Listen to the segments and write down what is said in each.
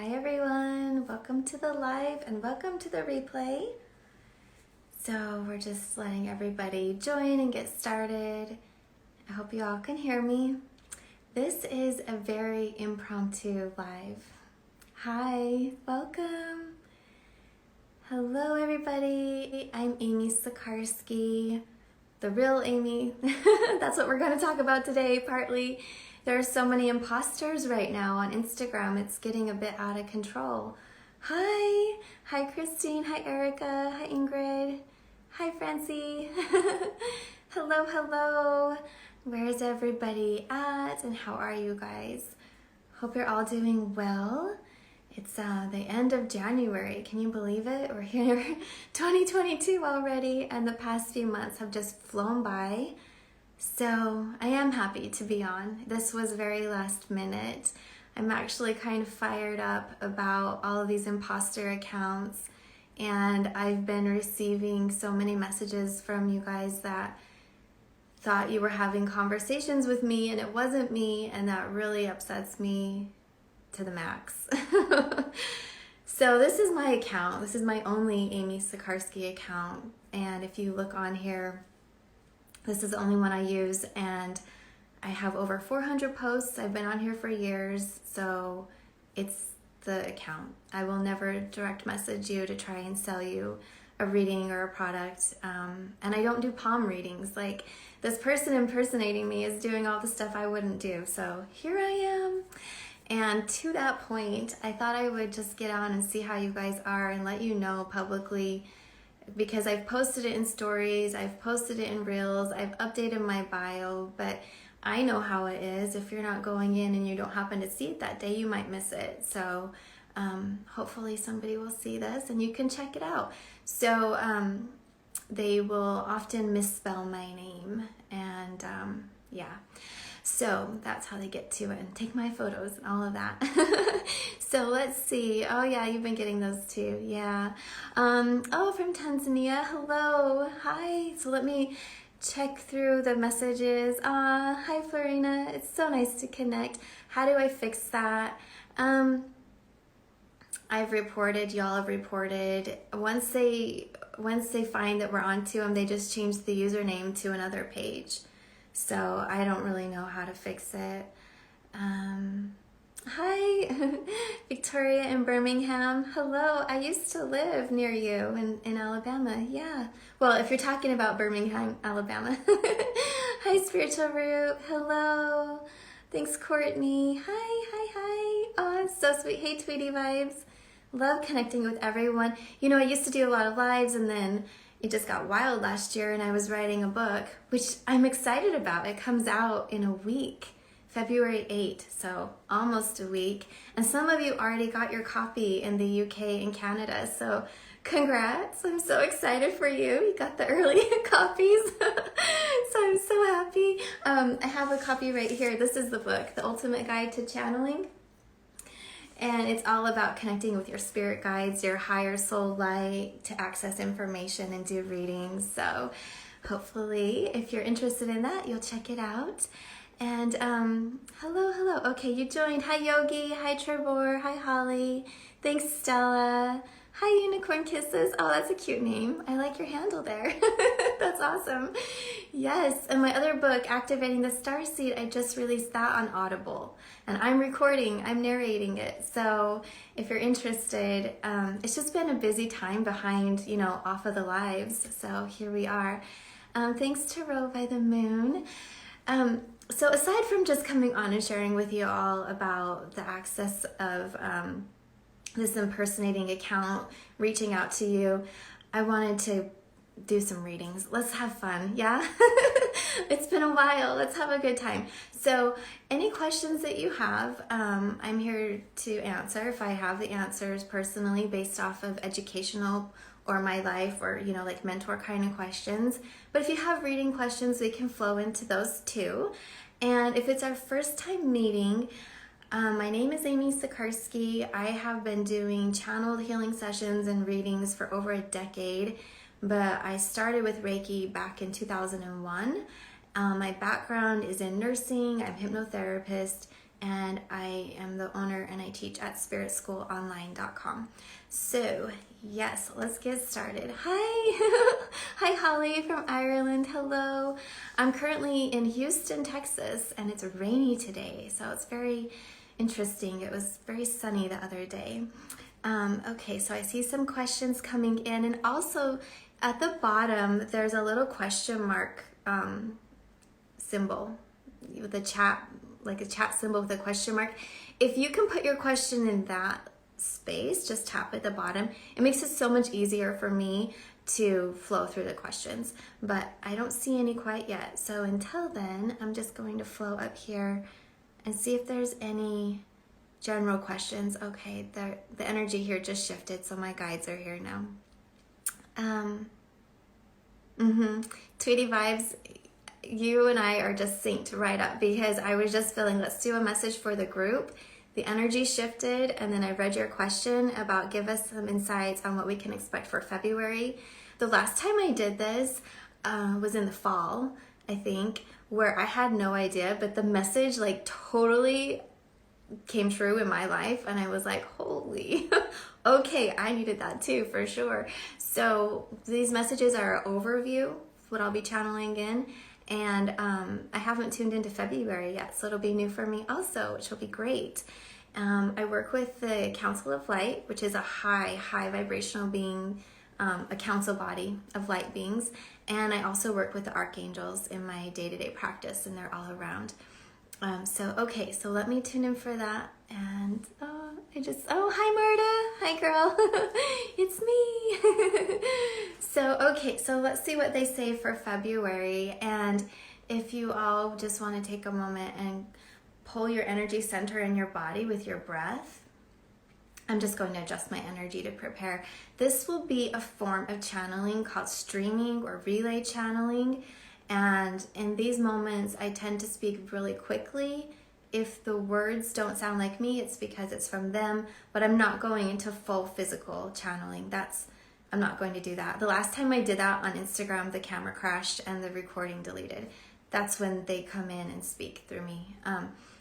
Hi everyone, welcome to the live and welcome to the replay. So we're just letting everybody join and get started. I hope you all can hear me. This is a very impromptu live. Hi, welcome. Hello everybody, I'm Amy Sikarskie, the real Amy. That's what we're going to talk about today, partly. There are so many imposters right now on Instagram. It's getting a bit out of control. Hi. Hi, Christine. Hi, Erica. Hi, Ingrid. Hi, Francie. Hello, hello. Where is everybody at? And how are you guys? Hope you're all doing well. It's the end of January. Can you believe it? We're here 2022 already, and the past few months have just flown by. So I am happy to be on. This was very last minute. I'm actually kind of fired up about all of these imposter accounts, and I've been receiving so many messages from you guys that thought you were having conversations with me and it wasn't me, and that really upsets me to the max. So this is my account. This is my only Amy Sikarskie account, and if you look on here, this is the only one I use, and I have over 400 posts. I've been on here for years, so it's the account. I will never direct message you to try and sell you a reading or a product, and I don't do palm readings. Like, this person impersonating me is doing all the stuff I wouldn't do, so here I am. And to that point, I thought I would just get on and see how you guys are and let you know publicly, because I've posted it in stories, I've posted it in reels, I've updated my bio, but I know how it is. If you're not going in and you don't happen to see it that day, you might miss it. So hopefully somebody will see this and you can check it out. So they will often misspell my name, and yeah. So that's how they get to it and take my photos and all of that. So let's see. Oh yeah, you've been getting those too. Yeah. Oh, from Tanzania. Hello. Hi. So let me check through the messages. Hi Florina. It's so nice to connect. How do I fix that? I've reported, y'all have reported. Once they find that we're onto them, they just change the username to another page. So I don't really know how to fix it. Hi, Victoria in Birmingham. Hello, I used to live near you in Alabama. Yeah. Well, if you're talking about Birmingham, Alabama. Hi, Spiritual Root. Hello. Thanks, Courtney. Hi. Oh, it's so sweet. Hey, Tweety Vibes. Love connecting with everyone. You know, I used to do a lot of lives, and then it just got wild last year, and I was writing a book, which I'm excited about. It comes out in a week, February 8th, so almost a week. And some of you already got your copy in the UK and Canada, so congrats. I'm so excited for you. You got the early copies, so I'm so happy. I have a copy right here. This is the book, The Ultimate Guide to Channeling. And it's all about connecting with your spirit guides, your higher soul light, to access information and do readings. So hopefully, if you're interested in that, you'll check it out. And hello. Okay, you joined. Hi, Yogi. Hi, Trevor. Hi, Holly. Thanks, Stella. Hi, Unicorn Kisses. Oh, that's a cute name. I like your handle there. That's awesome. Yes, and my other book, Activating the Starseed, I just released that on Audible. And I'm narrating it. So if you're interested, it's just been a busy time behind, off of the lives. So here we are. Thanks to Row by the Moon. So aside from just coming on and sharing with you all about the access of this impersonating account reaching out to you, I wanted to do some readings. Let's have fun, yeah? It's been a while. Let's have a good time. So any questions that you have, I'm here to answer if I have the answers personally based off of educational or my life or, like mentor kind of questions. But if you have reading questions, we can flow into those too. And if it's our first time meeting, my name is Amy Sikarskie. I have been doing channeled healing sessions and readings for over a decade, but I started with Reiki back in 2001. My background is in nursing. I'm a hypnotherapist, and I am the owner and I teach at spiritschoolonline.com. So yes, let's get started. Hi, hi Holly from Ireland. Hello. I'm currently in Houston, Texas, and it's rainy today, so it's very interesting. It was very sunny the other day. Okay, so I see some questions coming in, and also at the bottom there's a little question mark symbol with a chat, like a chat symbol with a question mark. If you can put your question in that space, just tap at the bottom. It makes it so much easier for me to flow through the questions, but I don't see any quite yet. So until then, I'm just going to flow up here and see if there's any general questions. Okay, the energy here just shifted, so my guides are here now. Tweety vibes, you and I are just synced right up, because I was just feeling, let's do a message for the group. The energy shifted, and then I read your question about give us some insights on what we can expect for February. The last time I did this was in the fall, I think, where I had no idea, but the message like totally came true in my life, and I was like, holy, okay, I needed that too, for sure. So these messages are an overview, what I'll be channeling in, and I haven't tuned into February yet, so it'll be new for me also, which will be great. I work with the Council of Light, which is a high vibrational being, a council body of light beings, and I also work with the Archangels in my day-to-day practice, and they're all around. Okay, so let me tune in for that. And hi Marta, hi girl, it's me. So let's see what they say for February. And if you all just want to take a moment and pull your energy center in your body with your breath, I'm just going to adjust my energy to prepare. This will be a form of channeling called streaming or relay channeling. And in these moments, I tend to speak really quickly. If the words don't sound like me, it's because it's from them, but I'm not going into full physical channeling. I'm not going to do that. The last time I did that on Instagram, the camera crashed and the recording deleted. That's when they come in and speak through me.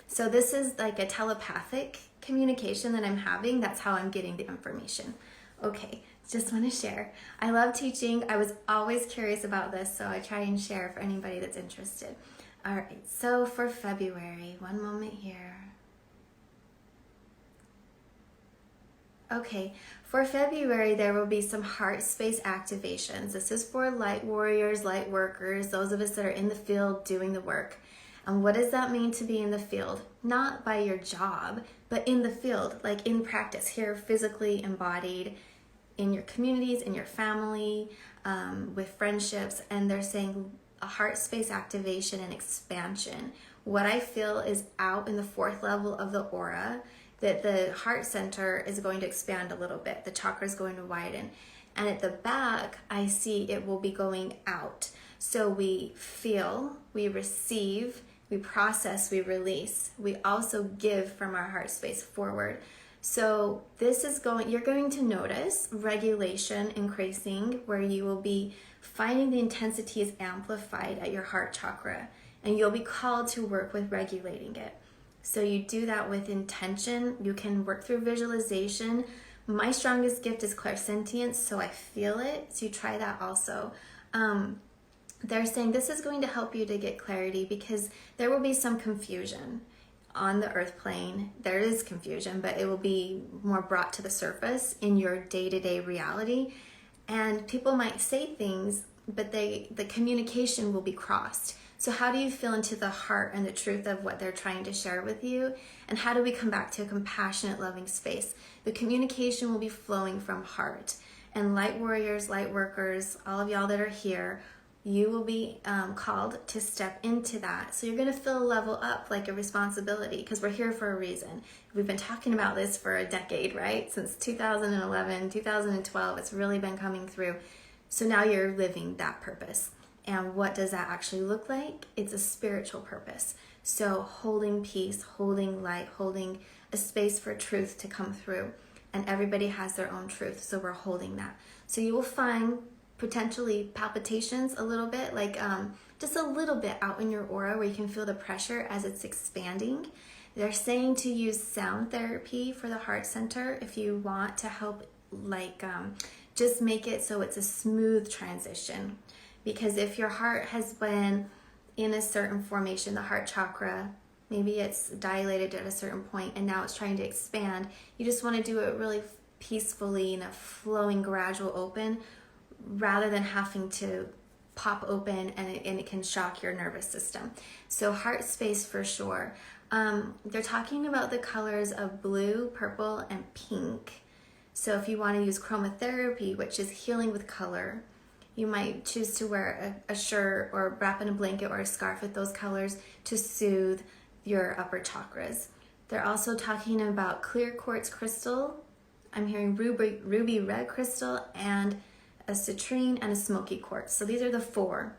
So this is like a telepathic communication that I'm having. That's how I'm getting the information. Okay, just want to share. I love teaching. I was always curious about this, so I try and share for anybody that's interested. All right, so for February, one moment here. Okay, for February, there will be some heart space activations. This is for light warriors, light workers, those of us that are in the field doing the work. And what does that mean to be in the field? Not by your job, but in the field, like in practice, here physically embodied in your communities, in your family, with friendships. And they're saying a heart space activation and expansion. What I feel is out in the fourth level of the aura, that the heart center is going to expand a little bit. The chakra is going to widen. And at the back, I see it will be going out. So we feel, we receive, we process, we release. We also give from our heart space forward. So this is you're going to notice regulation increasing, where you will be finding the intensity is amplified at your heart chakra, and you'll be called to work with regulating it. So you do that with intention. You can work through visualization. My strongest gift is clairsentience, so I feel it. So you try that also. They're saying this is going to help you to get clarity, because there will be some confusion on the earth plane. There is confusion, but it will be more brought to the surface in your day-to-day reality. And people might say things, but the communication will be crossed. So how do you feel into the heart and the truth of what they're trying to share with you? And how do we come back to a compassionate, loving space? The communication will be flowing from heart. And light warriors, light workers, all of y'all that are here, you will be called to step into that. So you're going to feel level up, like a responsibility, because we're here for a reason. We've been talking about this for a decade, right? Since 2011, 2012, it's really been coming through. So now you're living that purpose. And what does that actually look like? It's a spiritual purpose. So holding peace, holding light, holding a space for truth to come through. And everybody has their own truth, so we're holding that. So you will find potentially palpitations a little bit, like just a little bit out in your aura, where you can feel the pressure as it's expanding. They're saying to use sound therapy for the heart center if you want to help, like, just make it so it's a smooth transition. Because if your heart has been in a certain formation, the heart chakra, maybe it's dilated at a certain point and now it's trying to expand, you just want to do it really peacefully in a flowing, gradual open, rather than having to pop open and it can shock your nervous system. So heart space for sure. They're talking about the colors of blue, purple, and pink. So if you want to use chromotherapy, which is healing with color, you might choose to wear a shirt or wrap in a blanket or a scarf with those colors to soothe your upper chakras. They're also talking about clear quartz crystal. I'm hearing ruby red crystal and a citrine and a smoky quartz. So these are the 4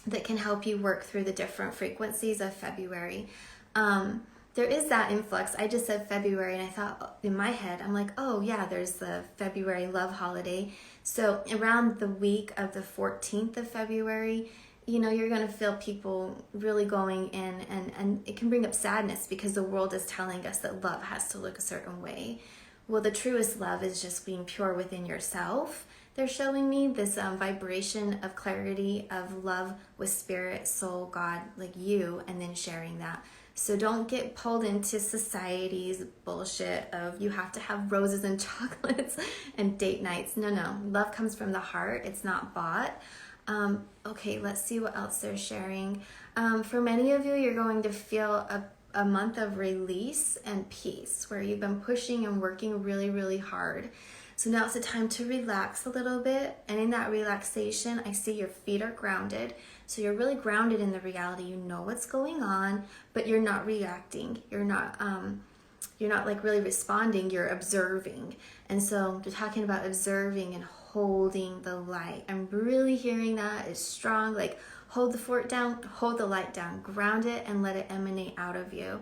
that can help you work through the different frequencies of February. There is that influx. I just said February and I thought in my head, I'm like, oh yeah, there's the February love holiday. So around the week of the 14th of February, you know, you're going to feel people really going in, and it can bring up sadness because the world is telling us that love has to look a certain way. Well, the truest love is just being pure within yourself. They're showing me this vibration of clarity, of love with spirit, soul, God, like you, and then sharing that. So don't get pulled into society's bullshit of you have to have roses and chocolates and date nights. No. Love comes from the heart. It's not bought. Okay, let's see what else they're sharing. For many of you, you're going to feel a month of release and peace where you've been pushing and working really, really hard. So now it's the time to relax a little bit. And in that relaxation, I see your feet are grounded. So you're really grounded in the reality. You know what's going on, but you're not reacting. You're not like really responding. You're observing. And so they're talking about observing and holding the light. I'm really hearing that. It's strong. Like hold the fort down, hold the light down, ground it, and let it emanate out of you.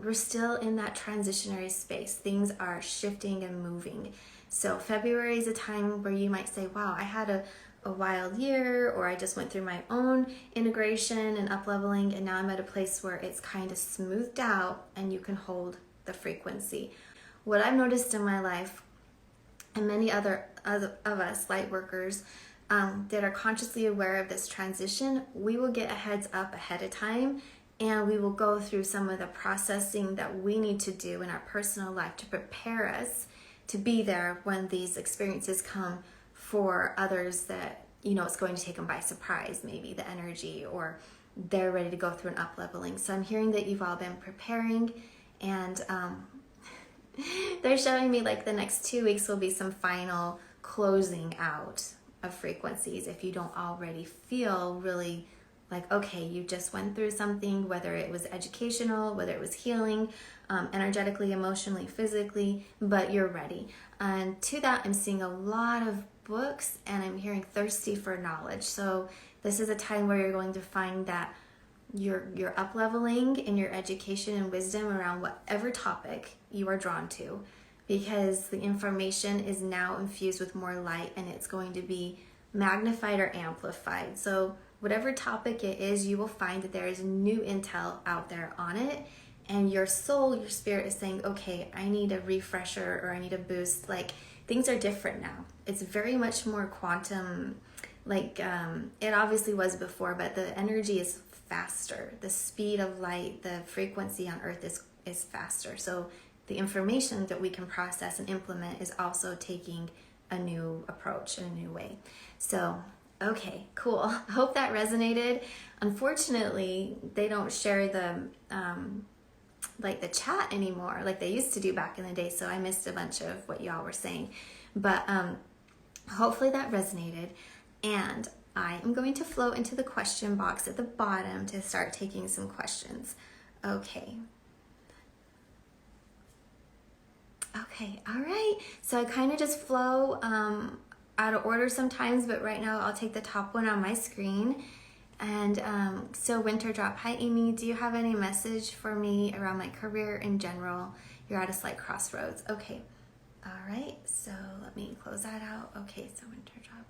We're still in that transitionary space. Things are shifting and moving. So February is a time where you might say, wow, I had a wild year, or I just went through my own integration and up-leveling, and now I'm at a place where it's kind of smoothed out and you can hold the frequency. What I've noticed in my life, and many other of us light workers that are consciously aware of this transition, we will get a heads up ahead of time, and we will go through some of the processing that we need to do in our personal life to prepare us to be there when these experiences come for others that, you know, it's going to take them by surprise, maybe the energy, or they're ready to go through an up-leveling. So I'm hearing that you've all been preparing, and they're showing me like the next 2 weeks will be some final closing out of frequencies if you don't already feel really like, okay, you just went through something, whether it was educational, whether it was healing, energetically, emotionally, physically, but you're ready. And to that, I'm seeing a lot of books, and I'm hearing thirsty for knowledge. So this is a time where you're going to find that you're up-leveling in your education and wisdom around whatever topic you are drawn to, because the information is now infused with more light, and it's going to be magnified or amplified. So whatever topic it is, you will find that there is new intel out there on it, and your soul, your spirit is saying, okay, I need a refresher, or I need a boost. Like, things are different now. It's very much more quantum, like it obviously was before, but the energy is faster. The speed of light, the frequency on Earth is faster. So the information that we can process and implement is also taking a new approach in a new way. So okay, cool. I hope that resonated. Unfortunately, they don't share the like the chat anymore like they used to do back in the day, so I missed a bunch of what y'all were saying. But hopefully that resonated, and I am going to flow into the question box at the bottom to start taking some questions. Okay, all right. So I kind of just flow out of order sometimes, but right now I'll take the top one on my screen. And so Winter Drop, hi Amy, do you have any message for me around my career in general? You're at a slight crossroads. Okay, all right, so let me close that out. Okay, so Winter Drop.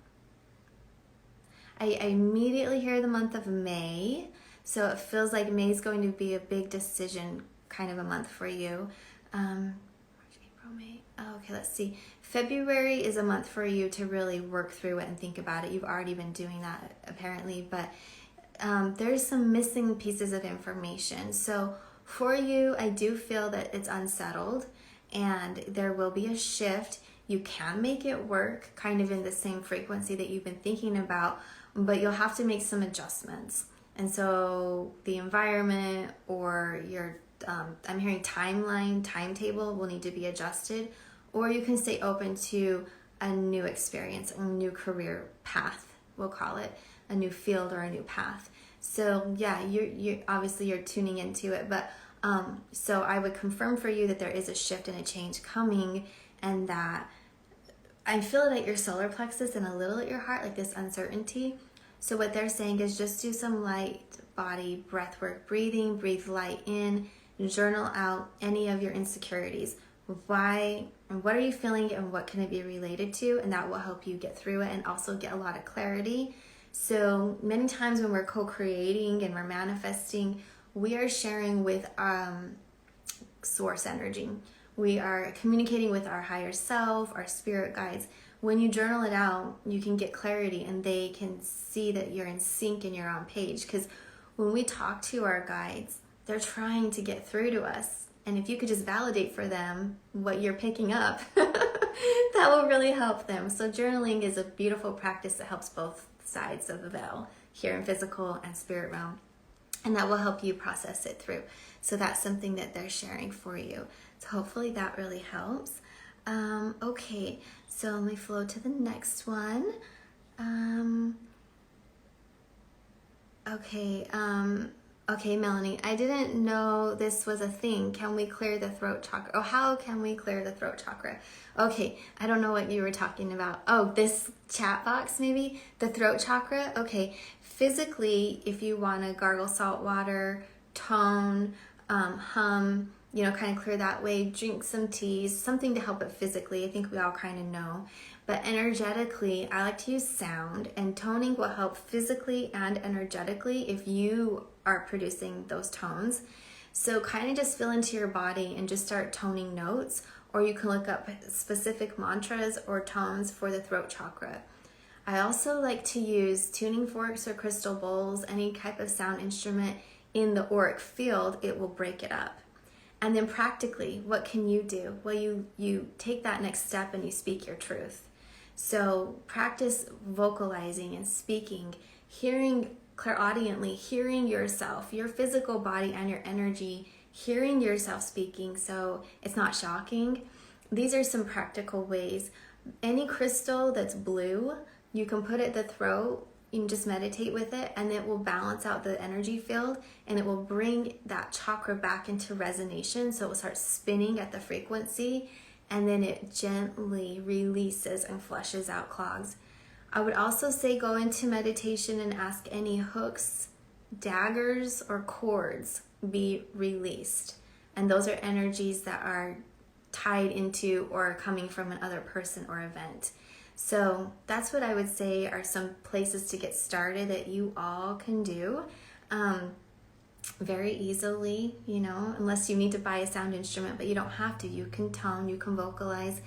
I immediately hear the month of May, so it feels like May is going to be a big decision kind of a month for you. March, April, May. Oh, okay, let's see. February is a month for you to really work through it and think about it. You've already been doing that apparently, but there's some missing pieces of information. So for you, I do feel that it's unsettled and there will be a shift. You can make it work kind of in the same frequency that you've been thinking about, but you'll have to make some adjustments. And so the environment or your, I'm hearing timetable will need to be adjusted, or you can stay open to a new experience, a new career path, we'll call it, a new field or a new path. So yeah, you obviously you're tuning into it, but so I would confirm for you that there is a shift and a change coming, and that I feel it at your solar plexus and a little at your heart, like this uncertainty. So what they're saying is just do some light body breath work, breathing, breathe light in, journal out any of your insecurities. Why and what are you feeling and what can it be related to? And that will help you get through it and also get a lot of clarity. So many times when we're co-creating and we're manifesting, we are sharing with source energy. We are communicating with our higher self, our spirit guides. When you journal it out, you can get clarity and they can see that you're in sync and you're on page. Because when we talk to our guides, they're trying to get through to us. And if you could just validate for them what you're picking up, that will really help them. So journaling is a beautiful practice that helps both sides of the veil, here in physical and spirit realm. And that will help you process it through. So that's something that they're sharing for you. So hopefully that really helps. Okay, so let me flow to the next one. Okay, Melanie, I didn't know this was a thing. Can we clear the throat chakra? Oh, how can we clear the throat chakra? Okay, I don't know what you were talking about. Oh, this chat box maybe? The throat chakra? Okay, physically, if you want to gargle salt water, tone, hum, kind of clear that way, drink some teas, something to help it physically. I think we all kind of know. But energetically, I like to use sound, and toning will help physically and energetically if you are producing those tones. So kind of just feel into your body and just start toning notes, or you can look up specific mantras or tones for the throat chakra. I also like to use tuning forks or crystal bowls, any type of sound instrument in the auric field. It will break it up. And then practically, what can you do? Well, you take that next step and you speak your truth. So practice vocalizing and speaking, hearing clairaudiently, hearing yourself, your physical body and your energy, hearing yourself speaking so it's not shocking. These are some practical ways. Any crystal that's blue, you can put it at the throat. You can just meditate with it and it will balance out the energy field and it will bring that chakra back into resonation. So it will start spinning at the frequency and then it gently releases and flushes out clogs. I would also say go into meditation and ask any hooks, daggers, or cords be released. And those are energies that are tied into or coming from another person or event. So that's what I would say are some places to get started that you all can do very easily, unless you need to buy a sound instrument, but you don't have to. You can tone, you can vocalize.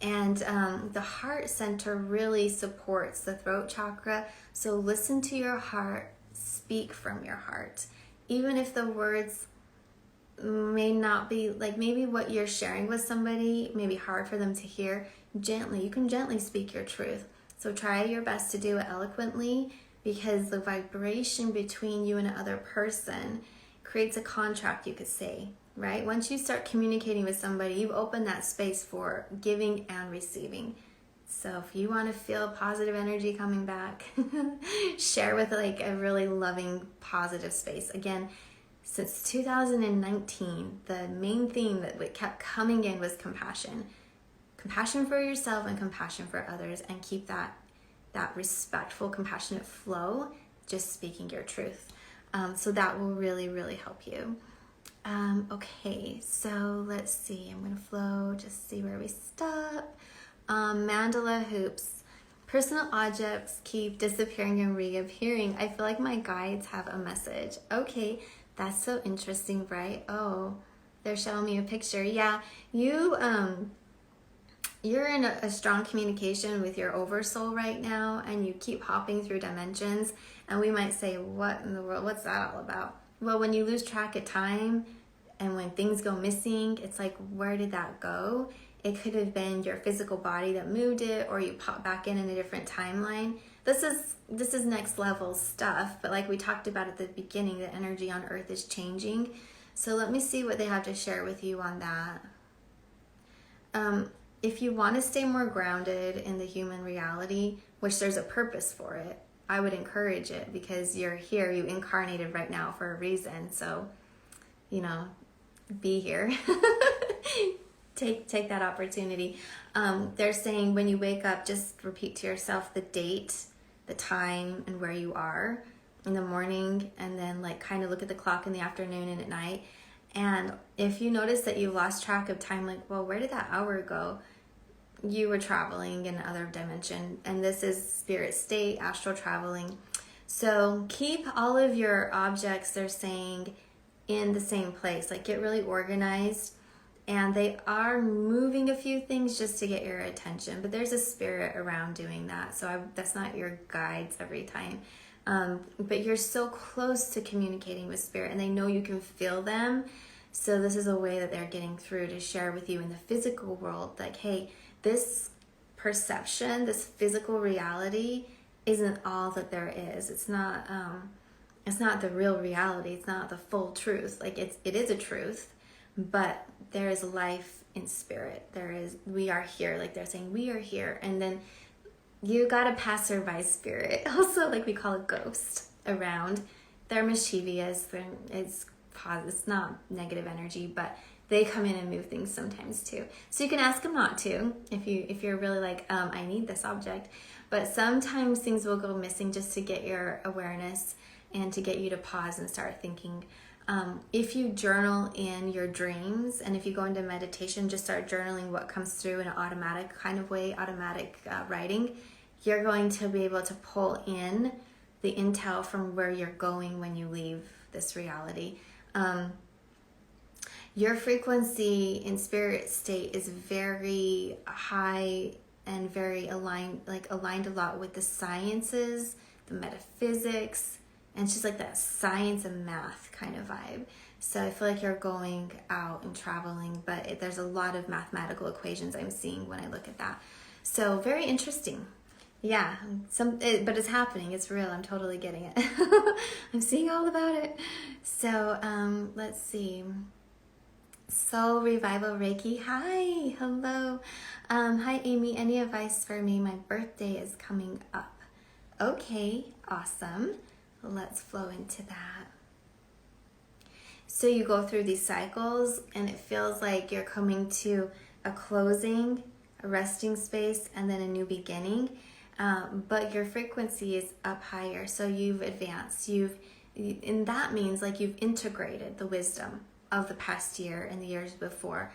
And the heart center really supports the throat chakra. So listen to your heart, speak from your heart. Even if the words may not be, like maybe what you're sharing with somebody may be hard for them to hear, you can gently speak your truth. So try your best to do it eloquently, because the vibration between you and another person creates a contract, you could say, right? Once you start communicating with somebody, you open that space for giving and receiving. So if you want to feel positive energy coming back, share with like a really loving, positive space. Again, since 2019, the main theme that kept coming in was compassion. Compassion for yourself and compassion for others, and keep that respectful, compassionate flow, just speaking your truth. So that will really, really help you. Okay, so let's see. I'm going to flow, just see where we stop. Mandala hoops. Personal objects keep disappearing and reappearing. I feel like my guides have a message. Okay, that's so interesting, right? Oh, They're showing me a picture. Yeah, you're in a strong communication with your oversoul right now, and you keep hopping through dimensions. And we might say, what in the world? What's that all about? Well, when you lose track of time and when things go missing, it's like, where did that go? It could have been your physical body that moved it, or you pop back in a different timeline. This is next level stuff, but like we talked about at the beginning, the energy on Earth is changing. So let me see what they have to share with you on that. If you want to stay more grounded in the human reality, which there's a purpose for it, I would encourage it, because you're here, you incarnated right now for a reason. So, you know, be here. Take that opportunity. They're saying when you wake up, just repeat to yourself the date, the time, and where you are in the morning, and then like kind of look at the clock in the afternoon and at night. And if you notice that you've lost track of time, like, well, where did that hour go? You were traveling in another dimension, and this is spirit state, astral traveling. So keep all of your objects, they're saying, in the same place. Like, get really organized. And they are moving a few things just to get your attention, but there's a spirit around doing that. So that's not your guides every time. But you're so close to communicating with spirit, and they know you can feel them. So this is a way that they're getting through to share with you in the physical world, like, hey, this perception, this physical reality isn't all that there is. It's not the real reality. It's not the full truth. Like, it is a truth, but there is life in spirit. We are here. Like they're saying, we are here. And then you got a passerby spirit, also, like we call a ghost, around. They're mischievous. It's not negative energy, but they come in and move things sometimes too. So you can ask them not to, if you're really like, I need this object. But sometimes things will go missing just to get your awareness and to get you to pause and start thinking. If you journal in your dreams, and if you go into meditation, just start journaling what comes through in an automatic kind of way, automatic writing, you're going to be able to pull in the intel from where you're going when you leave this reality. Your frequency in spirit state is very high and very aligned a lot with the sciences, the metaphysics, and it's just like that science and math kind of vibe. So I feel like you're going out and traveling, but there's a lot of mathematical equations I'm seeing when I look at that. So very interesting. Yeah, but it's happening. It's real. I'm totally getting it. I'm seeing all about it. So let's see. Soul Revival Reiki. Hi. Hello. Hi, Amy. Any advice for me? My birthday is coming up. Okay. Awesome. Let's flow into that. So you go through these cycles, and it feels like you're coming to a closing, a resting space, and then a new beginning. But your frequency is up higher, so you've advanced. And that means like you've integrated the wisdom of the past year and the years before.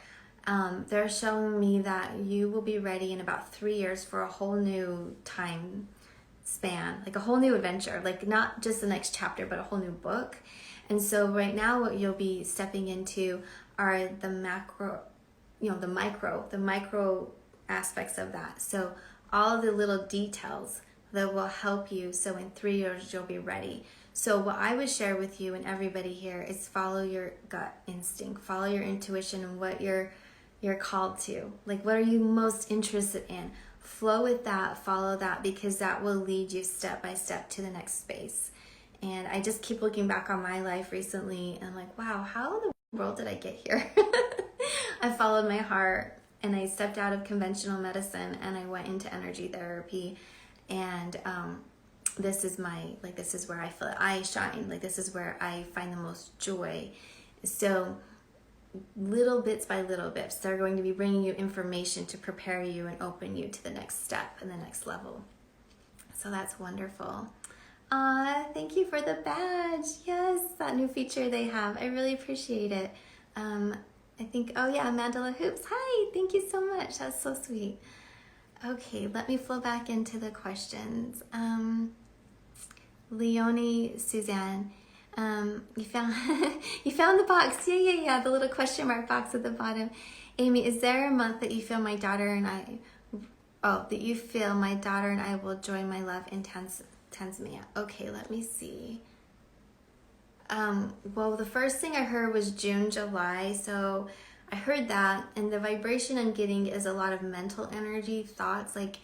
They're showing me that you will be ready in about 3 years for a whole new time span, like a whole new adventure, like not just the next chapter, but a whole new book. And so right now what you'll be stepping into are the macro, the micro aspects of that. So all of the little details that will help you. So in 3 years, you'll be ready. So what I would share with you and everybody here is follow your gut instinct, follow your intuition and what you're called to. Like, what are you most interested in? Flow with that, follow that, because that will lead you step by step to the next space. And I just keep looking back on my life recently and I'm like, wow, how in the world did I get here? I followed my heart and I stepped out of conventional medicine and I went into energy therapy. And this is where I feel I shine. Like, this is where I find the most joy. So little bits by little bits, they're going to be bringing you information to prepare you and open you to the next step and the next level. So that's wonderful. Thank you for the badge. Yes, that new feature they have. I really appreciate it. I think, oh yeah, Mandala Hoops. Hi, thank you so much. That's so sweet. Okay, let me flow back into the questions. Leonie Suzanne, You found you found the box. Yeah. The little question mark box at the bottom. Amy, is there a month that you feel my daughter and I? Oh, that you feel my daughter and I will join my love in Tanzania. Okay, let me see. Well, the first thing I heard was June, July. So I heard that, and the vibration I'm getting is a lot of mental energy, thoughts like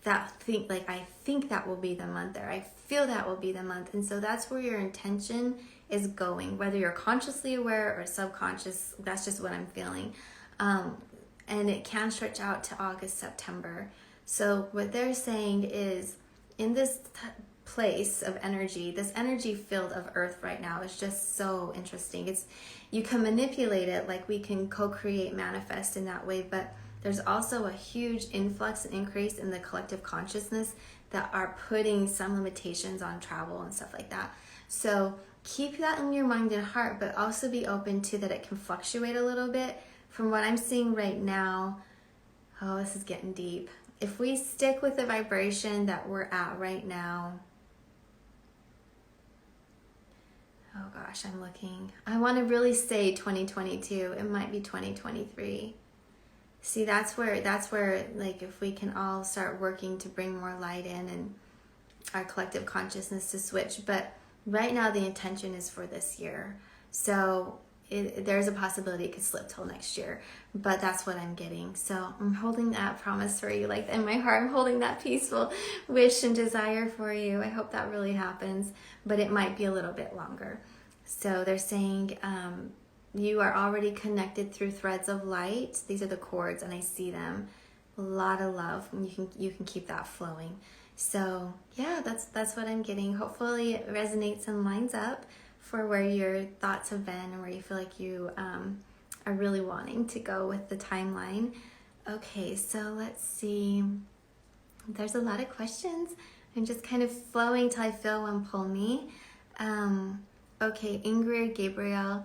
that. I think that will be the month there. I feel that will be the month, and so that's where your intention is going, whether you're consciously aware or subconscious. That's just what I'm feeling, and it can stretch out to August, September. So what they're saying is, in this place of energy, this energy field of Earth right now is just so interesting. You can manipulate it, like we can co-create, manifest in that way, but there's also a huge influx and increase in the collective consciousness that are putting some limitations on travel and stuff like that. So keep that in your mind and heart, but also be open to that it can fluctuate a little bit. From what I'm seeing right now, oh, this is getting deep. If we stick with the vibration that we're at right now, oh gosh, I'm looking. I want to really say 2022. It might be 2023. See, that's where like if we can all start working to bring more light in and our collective consciousness to switch. But right now the intention is for this year. So there's a possibility it could slip till next year, but that's what I'm getting. So I'm holding that promise for you, like in my heart, I'm holding that peaceful wish and desire for you. I hope that really happens, but it might be a little bit longer. So they're saying you are already connected through threads of light. These are the cords, and I see them. A lot of love, and you can keep that flowing. So yeah, that's what I'm getting. Hopefully it resonates and lines up for where your thoughts have been and where you feel like you are really wanting to go with the timeline. Okay, so let's see. There's a lot of questions. I'm just kind of flowing till I feel one pull me. Okay, Ingrid Gabriel.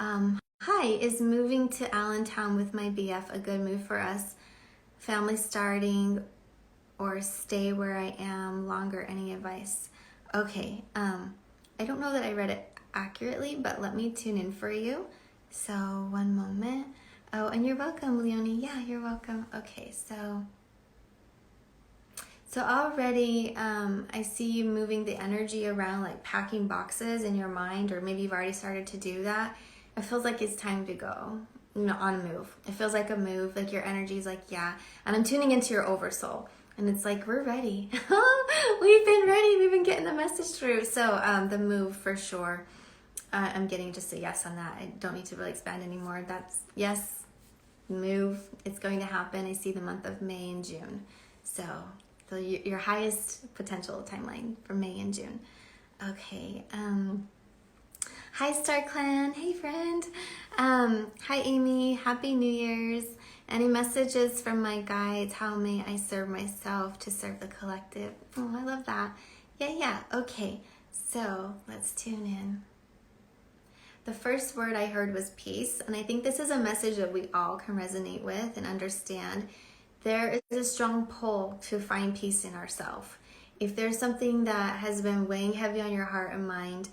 Hi, is moving to Allentown with my BF a good move for us? Family starting or stay where I am longer? Any advice? Okay, I don't know that I read it accurately, but let me tune in for you. So one moment. Oh, and you're welcome, Leonie. Yeah, you're welcome. Okay, so already I see you moving the energy around, like packing boxes in your mind, or maybe you've already started to do that. It feels like it's time to go on a move. It feels like a move, like your energy is like, yeah. And I'm tuning into your oversoul. And it's like, we're ready. We've been ready. We've been getting the message through. So the move for sure. I'm getting just a yes on that. I don't need to really expand anymore. That's yes, move. It's going to happen. I see the month of May and June. So your highest potential timeline for May and June. Okay. Hi, Star Clan. Hey, friend. Hi, Amy. Happy New Year's. Any messages from my guides? How may I serve myself to serve the collective? Oh, I love that. Yeah. Okay. So let's tune in. The first word I heard was peace. And I think this is a message that we all can resonate with and understand. There is a strong pull to find peace in ourselves. If there's something that has been weighing heavy on your heart and mind,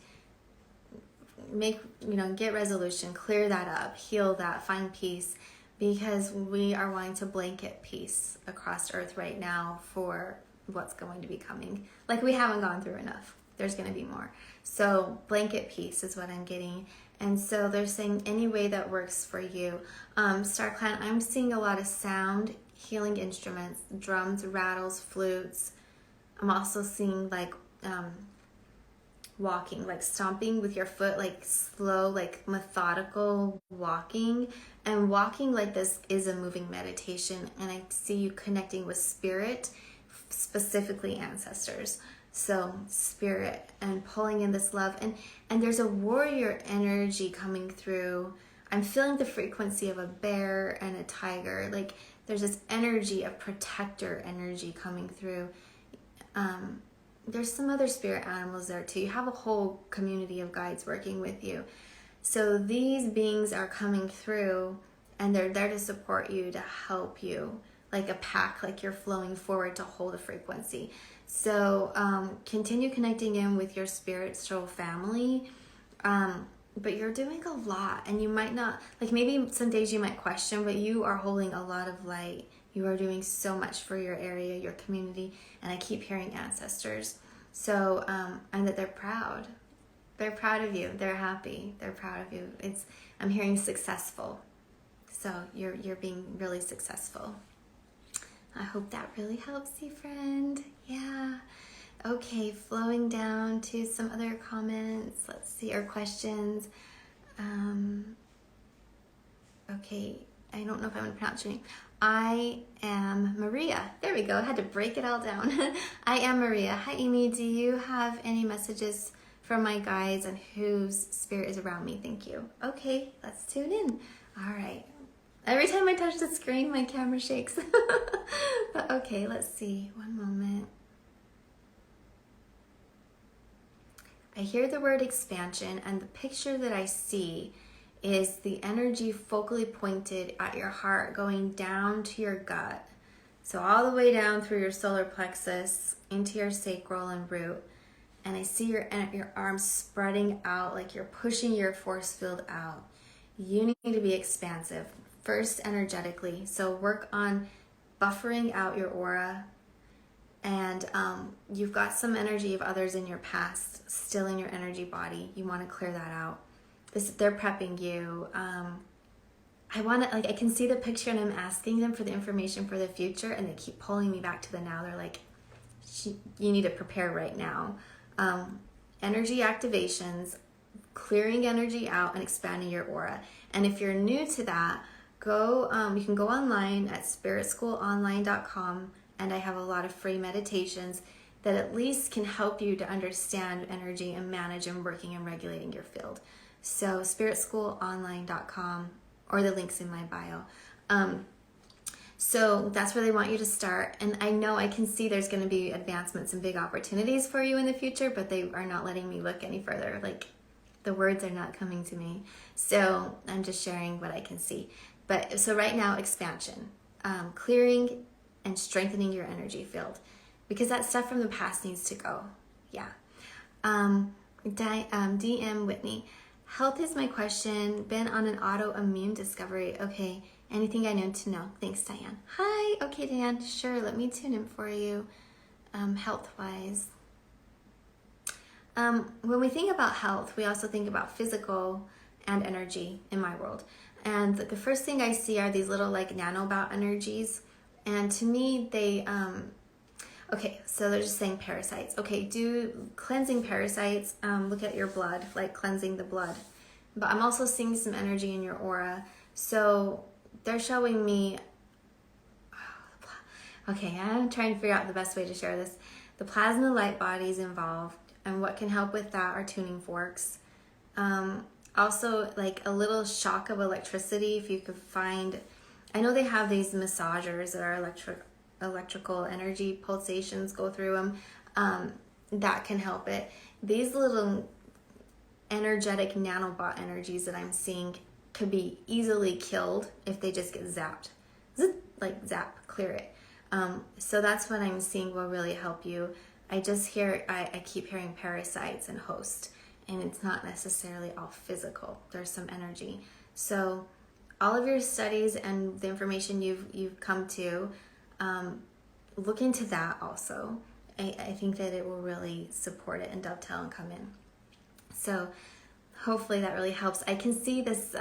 get resolution, clear that up, heal that, find peace, because we are wanting to blanket peace across Earth right now for what's going to be coming. Like, we haven't gone through enough. There's going to be more. So blanket peace is what I'm getting. And so they're saying any way that works for you. Star Clan, I'm seeing a lot of sound, healing instruments, drums, rattles, flutes. I'm also seeing like walking, like stomping with your foot, like slow, like methodical walking. And walking like this is a moving meditation. And I see you connecting with spirit, specifically ancestors. So spirit, and pulling in this love. And there's a warrior energy coming through. I'm feeling the frequency of a bear and a tiger. Like there's this energy of protector energy coming through. There's some other spirit animals there too. You have a whole community of guides working with you. So these beings are coming through, and they're there to support you, to help you, like a pack, like you're flowing forward to hold a frequency. So continue connecting in with your spiritual family. But you're doing a lot, and you might not, like maybe some days you might question, but you are holding a lot of light. You are doing so much for your area, your community, and I keep hearing ancestors. So, and that they're proud. They're proud of you. They're happy. They're proud of you. I'm hearing successful. So you're being really successful. I hope that really helps you, friend. Yeah. Okay, flowing down to some other comments. Let's see, or questions. Okay, I don't know if I'm going to pronounce your name. I am Maria. There we go. I had to break it all down. I am Maria. Hi, Amy. Do you have any messages from my guides and whose spirit is around me? Thank you. Okay, let's tune in. All right. Every time I touch the screen, my camera shakes. But okay, let's see. One moment. I hear the word expansion, and the picture that I see is the energy focally pointed at your heart going down to your gut. So all the way down through your solar plexus into your sacral and root. And I see your arms spreading out like you're pushing your force field out. You need to be expansive. First, energetically. So work on buffering out your aura. And you've got some energy of others in your past still in your energy body. You want to clear that out. They're prepping you. I can see the picture, and I'm asking them for the information for the future, and they keep pulling me back to the now. They're like, you need to prepare right now. Energy activations, clearing energy out, and expanding your aura. And if you're new to that, you can go online at spiritschoolonline.com, and I have a lot of free meditations that at least can help you to understand energy and manage and working and regulating your field. So spiritschoolonline.com, or the link's in my bio. So that's where they want you to start. And I know I can see there's going to be advancements and big opportunities for you in the future, but they are not letting me look any further. Like, the words are not coming to me. So I'm just sharing what I can see. But so right now, expansion, clearing and strengthening your energy field, because that stuff from the past needs to go. Yeah. DM Whitney. Health is my question. Been on an autoimmune discovery. Okay. Anything I need to know? Thanks, Diane. Hi. Okay, Diane. Sure. Let me tune in for you. Health-wise. When we think about health, we also think about physical and energy in my world. And the first thing I see are these little like nanobot energies. And to me, they, okay, so they're just saying parasites. Okay, do cleansing parasites, look at your blood, like cleansing the blood. But I'm also seeing some energy in your aura. So they're showing me, okay, I'm trying to figure out the best way to share this. The plasma light bodies involved, and what can help with that are tuning forks. Also, like a little shock of electricity, if you could find, I know they have these massagers that are electrical energy pulsations go through them. That can help it. These little energetic nanobot energies that I'm seeing could be easily killed if they just get zapped. Like zap, clear it. So that's what I'm seeing will really help you. I keep hearing parasites and host, and it's not necessarily all physical. There's some energy. So all of your studies and the information you've come to, look into that also. I think that it will really support it and dovetail and come in. So hopefully that really helps. I can see this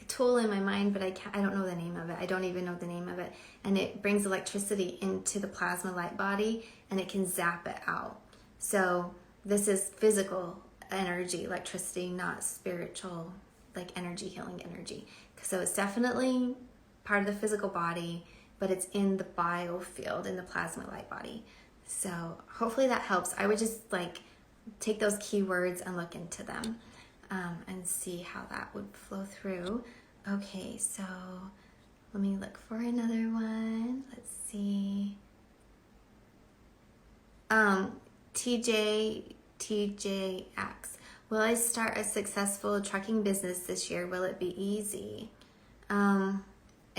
tool in my mind, but I don't know the name of it. I don't even know the name of it. And it brings electricity into the plasma light body, and it can zap it out. So this is physical energy, electricity, not spiritual, like energy, healing energy. So it's definitely part of the physical body, but it's in the biofield, in the plasma light body. So hopefully that helps. I would just like take those keywords and look into them and see how that would flow through. Okay, so let me look for another one. Let's see. TJX. Will I start a successful trucking business this year? Will it be easy? I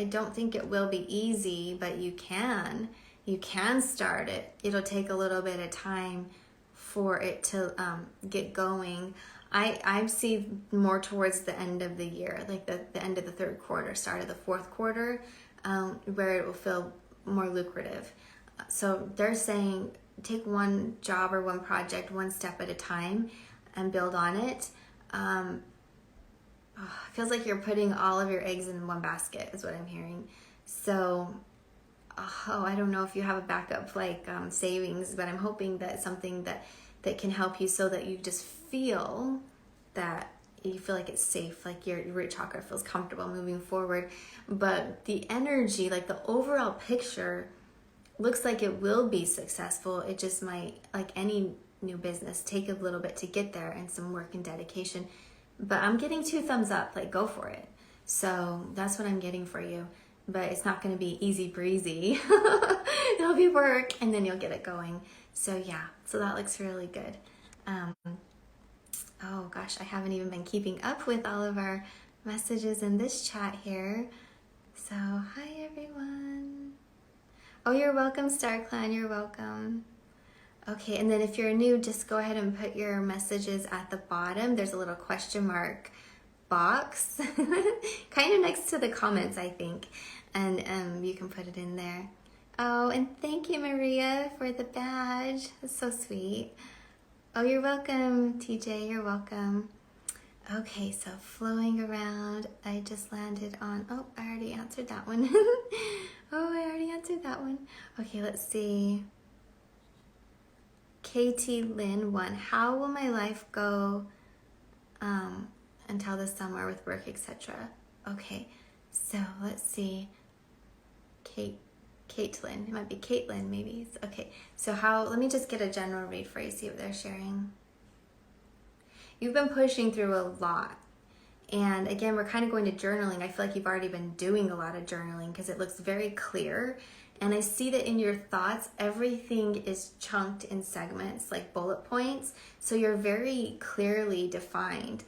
don't think it will be easy, but you can. You can start it. It'll take a little bit of time for it to get going. I see more towards the end of the year, like the end of the third quarter, start of the fourth quarter, where it will feel more lucrative. So they're saying take one job or one project one step at a time and build on it. It feels like you're putting all of your eggs in one basket is what I'm hearing. So, I don't know if you have a backup like savings, but I'm hoping that something that can help you so that you just feel that you feel like it's safe, like your root chakra feels comfortable moving forward. But the energy, like the overall picture, looks like it will be successful. It just might, like any new business, take a little bit to get there and some work and dedication. But I'm getting 2 thumbs up, like go for it. So that's what I'm getting for you. But it's not going to be easy breezy. It'll be work and then you'll get it going. So yeah, so that looks really good. Oh gosh, I haven't even been keeping up with all of our messages in this chat here. So hi everyone. Oh, you're welcome, Star Clan, you're welcome. Okay, and then if you're new, just go ahead and put your messages at the bottom. There's a little question mark box, kind of next to the comments, I think. And you can put it in there. Oh, and thank you, Maria, for the badge. That's so sweet. Oh, you're welcome, TJ, you're welcome. Okay, so flowing around, I just landed on, oh, I already answered that one. Okay, let's see. Katie Lynn 1, how will my life go until the summer with work, etc.? Okay, so let's see. Caitlin, it might be Caitlin maybe. Okay, so let me just get a general read for you, see what they're sharing. You've been pushing through a lot. And again, we're kind of going to journaling. I feel like you've already been doing a lot of journaling because it looks very clear. And I see that in your thoughts, everything is chunked in segments, like bullet points. So you're very clearly defined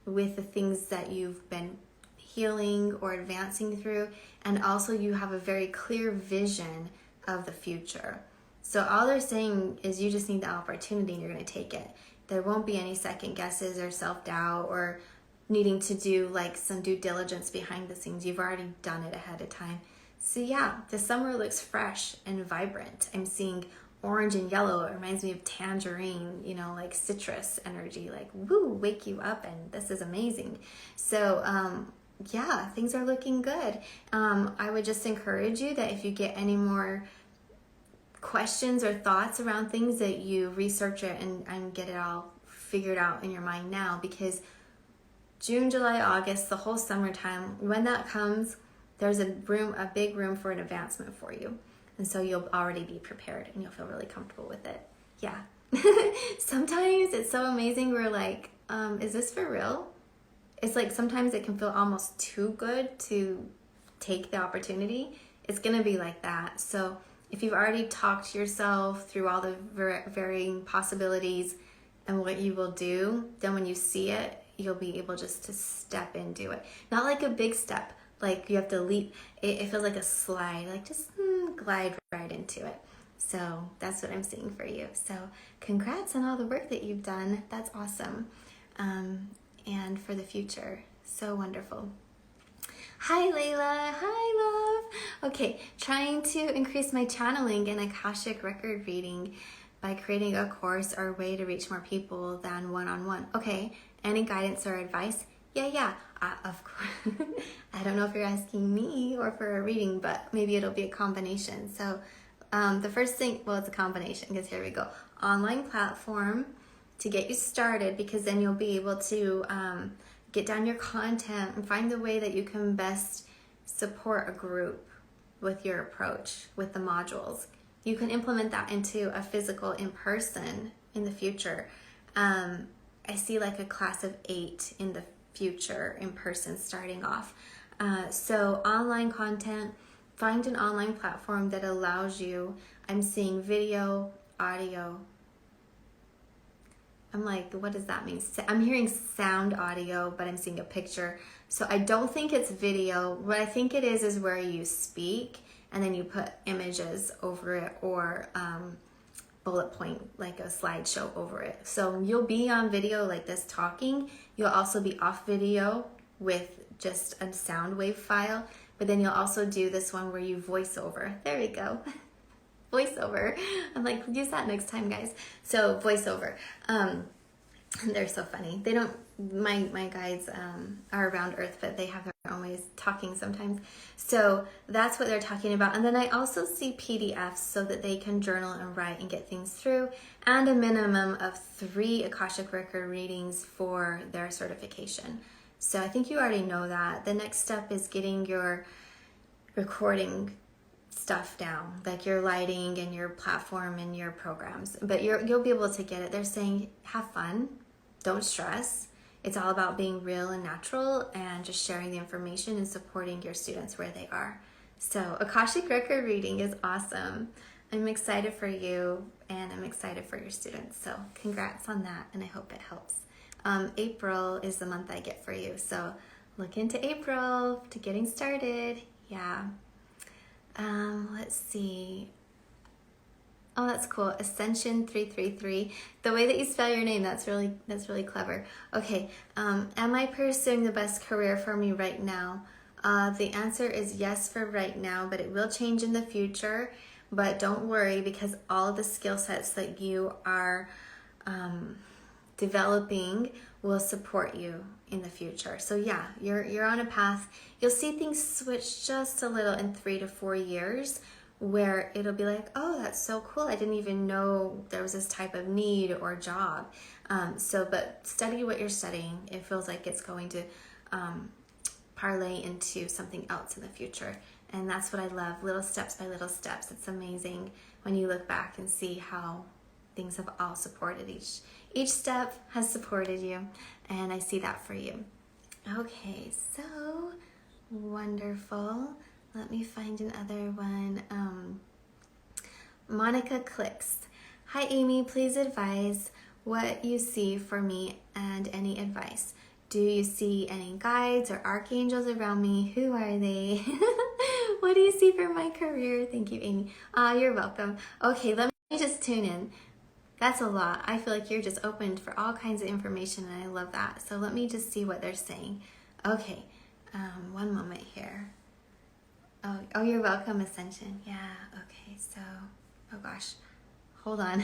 with the things that you've been healing or advancing through. And also you have a very clear vision of the future. So all they're saying is you just need the opportunity and you're going to take it. There won't be any second guesses or self-doubt or needing to do like some due diligence behind the scenes. You've already done it ahead of time. So yeah, the summer looks fresh and vibrant. I'm seeing orange and yellow. It reminds me of tangerine, you know, like citrus energy, like woo, wake you up and this is amazing. So yeah, things are looking good. I would just encourage you that if you get any more questions or thoughts around things, that you research it and get it all figured out in your mind now, because June, July, August, the whole summertime, when that comes, there's a big room for an advancement for you. And so you'll already be prepared and you'll feel really comfortable with it. Yeah. Sometimes it's so amazing. We're like, is this for real? It's like sometimes it can feel almost too good to take the opportunity. It's going to be like that. So if you've already talked to yourself through all the varying possibilities and what you will do, then when you see it, you'll be able just to step into it. Not like a big step, like you have to leap. It feels like a slide, like just glide right into it. So that's what I'm seeing for you. So congrats on all the work that you've done. That's awesome. And for the future, so wonderful. Hi Layla, hi love. Okay, trying to increase my channeling and Akashic record reading by creating a course or way to reach more people than one-on-one. Okay, any guidance or advice? Yeah, of course. I don't know if you're asking me or for a reading, but maybe it'll be a combination. So the first thing, well, it's a combination because here we go. Online platform to get you started, because then you'll be able to get down your content and find the way that you can best support a group with your approach, with the modules. You can implement that into a physical in-person in the future. I see like a class of 8 in the future in person starting off. So online content, find an online platform that allows you, I'm seeing video, audio. I'm like, what does that mean? I'm hearing sound, audio, but I'm seeing a picture. So I don't think it's video. What I think it is where you speak and then you put images over it, or bullet point, like a slideshow over it. So you'll be on video like this talking. You'll also be off video with just a sound wave file, but then you'll also do this one where you voice over. There we go. Voiceover. I'm like, use that next time, guys. So voiceover. They're so funny. They don't, my guides are around Earth, but they have their own ways talking sometimes. So that's what they're talking about. And then I also see PDFs so that they can journal and write and get things through, and a minimum of 3 Akashic Record readings for their certification. So I think you already know that. The next step is getting your recording stuff down, like your lighting and your platform and your programs, but you'll be able to get it. They're saying have fun, don't stress. It's all about being real and natural and just sharing the information and supporting your students where they are. So Akashic Record reading is awesome. I'm excited for you and I'm excited for your students. So congrats on that, and I hope it helps. April is the month I get for you, so look into April to getting started. Yeah. Let's see. Oh, that's cool. Ascension 333. The way that you spell your name, that's really clever. Okay. Am I pursuing the best career for me right now? The answer is yes for right now, but it will change in the future. But don't worry, because all of the skill sets that you are developing will support you in the future. So yeah, you're on a path. You'll see things switch just a little in 3 to 4 years, where it'll be like, oh, that's so cool. I didn't even know there was this type of need or job. But study what you're studying. It feels like it's going to parlay into something else in the future. And that's what I love, little steps by little steps. It's amazing when you look back and see how things have all supported each step has supported you, and I see that for you. Okay, so wonderful. Let me find another one. Monica Clicks. Hi Amy, please advise what you see for me and any advice. Do you see any guides or archangels around me? Who are they? What do you see for my career? Thank you, Amy. You're welcome. Okay, let me just tune in. That's a lot. I feel like you're just opened for all kinds of information, and I love that. So let me just see what they're saying. Okay, one moment here. Oh, you're welcome, Ascension. Yeah, okay, so, oh gosh, hold on.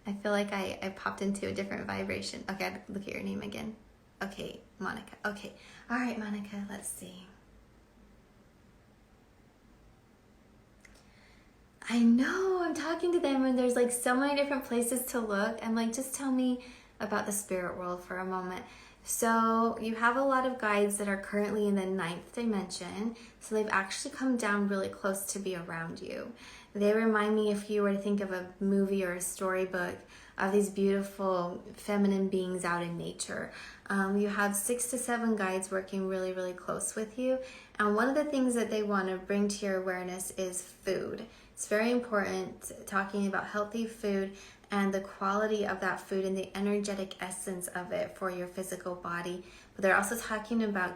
I feel like I popped into a different vibration. Okay, I look at your name again. Okay, Monica. Okay, all right, Monica, let's see. I know, I'm talking to them and there's like so many different places to look. I'm like, just tell me about the spirit world for a moment. So you have a lot of guides that are currently in the 9th dimension. So they've actually come down really close to be around you. They remind me, if you were to think of a movie or a storybook, of these beautiful feminine beings out in nature. You have 6 to 7 guides working really, really close with you. And one of the things that they want to bring to your awareness is food. It's very important, talking about healthy food and the quality of that food and the energetic essence of it for your physical body. But they're also talking about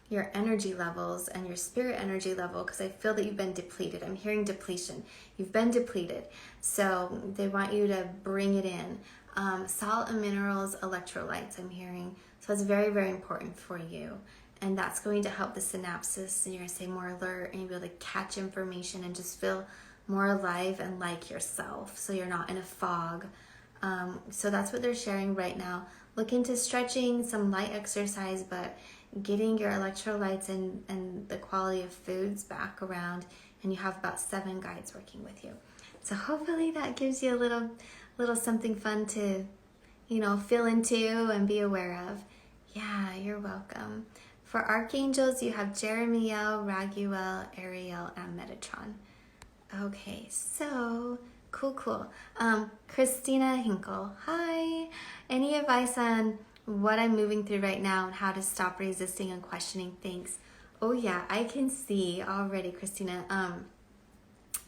your energy levels and your spirit energy level, because I feel that you've been depleted. I'm hearing depletion. You've been depleted. So they want you to bring it in. Salt and minerals, electrolytes, I'm hearing. So it's very, very important for you. And that's going to help the synapses, and you're going to stay more alert, and you'll be able to catch information and just feel more alive and like yourself, so you're not in a fog. So that's what they're sharing right now. Look into stretching, some light exercise, but getting your electrolytes and the quality of foods back around, and you have about 7 guides working with you. So hopefully that gives you a little something fun to, feel into and be aware of. Yeah, you're welcome. For archangels, you have Jeremiel, Raguel, Ariel, and Metatron. Okay, so cool. Christina Hinkle, hi. Any advice on what I'm moving through right now and how to stop resisting and questioning things? Oh yeah, I can see already, Christina.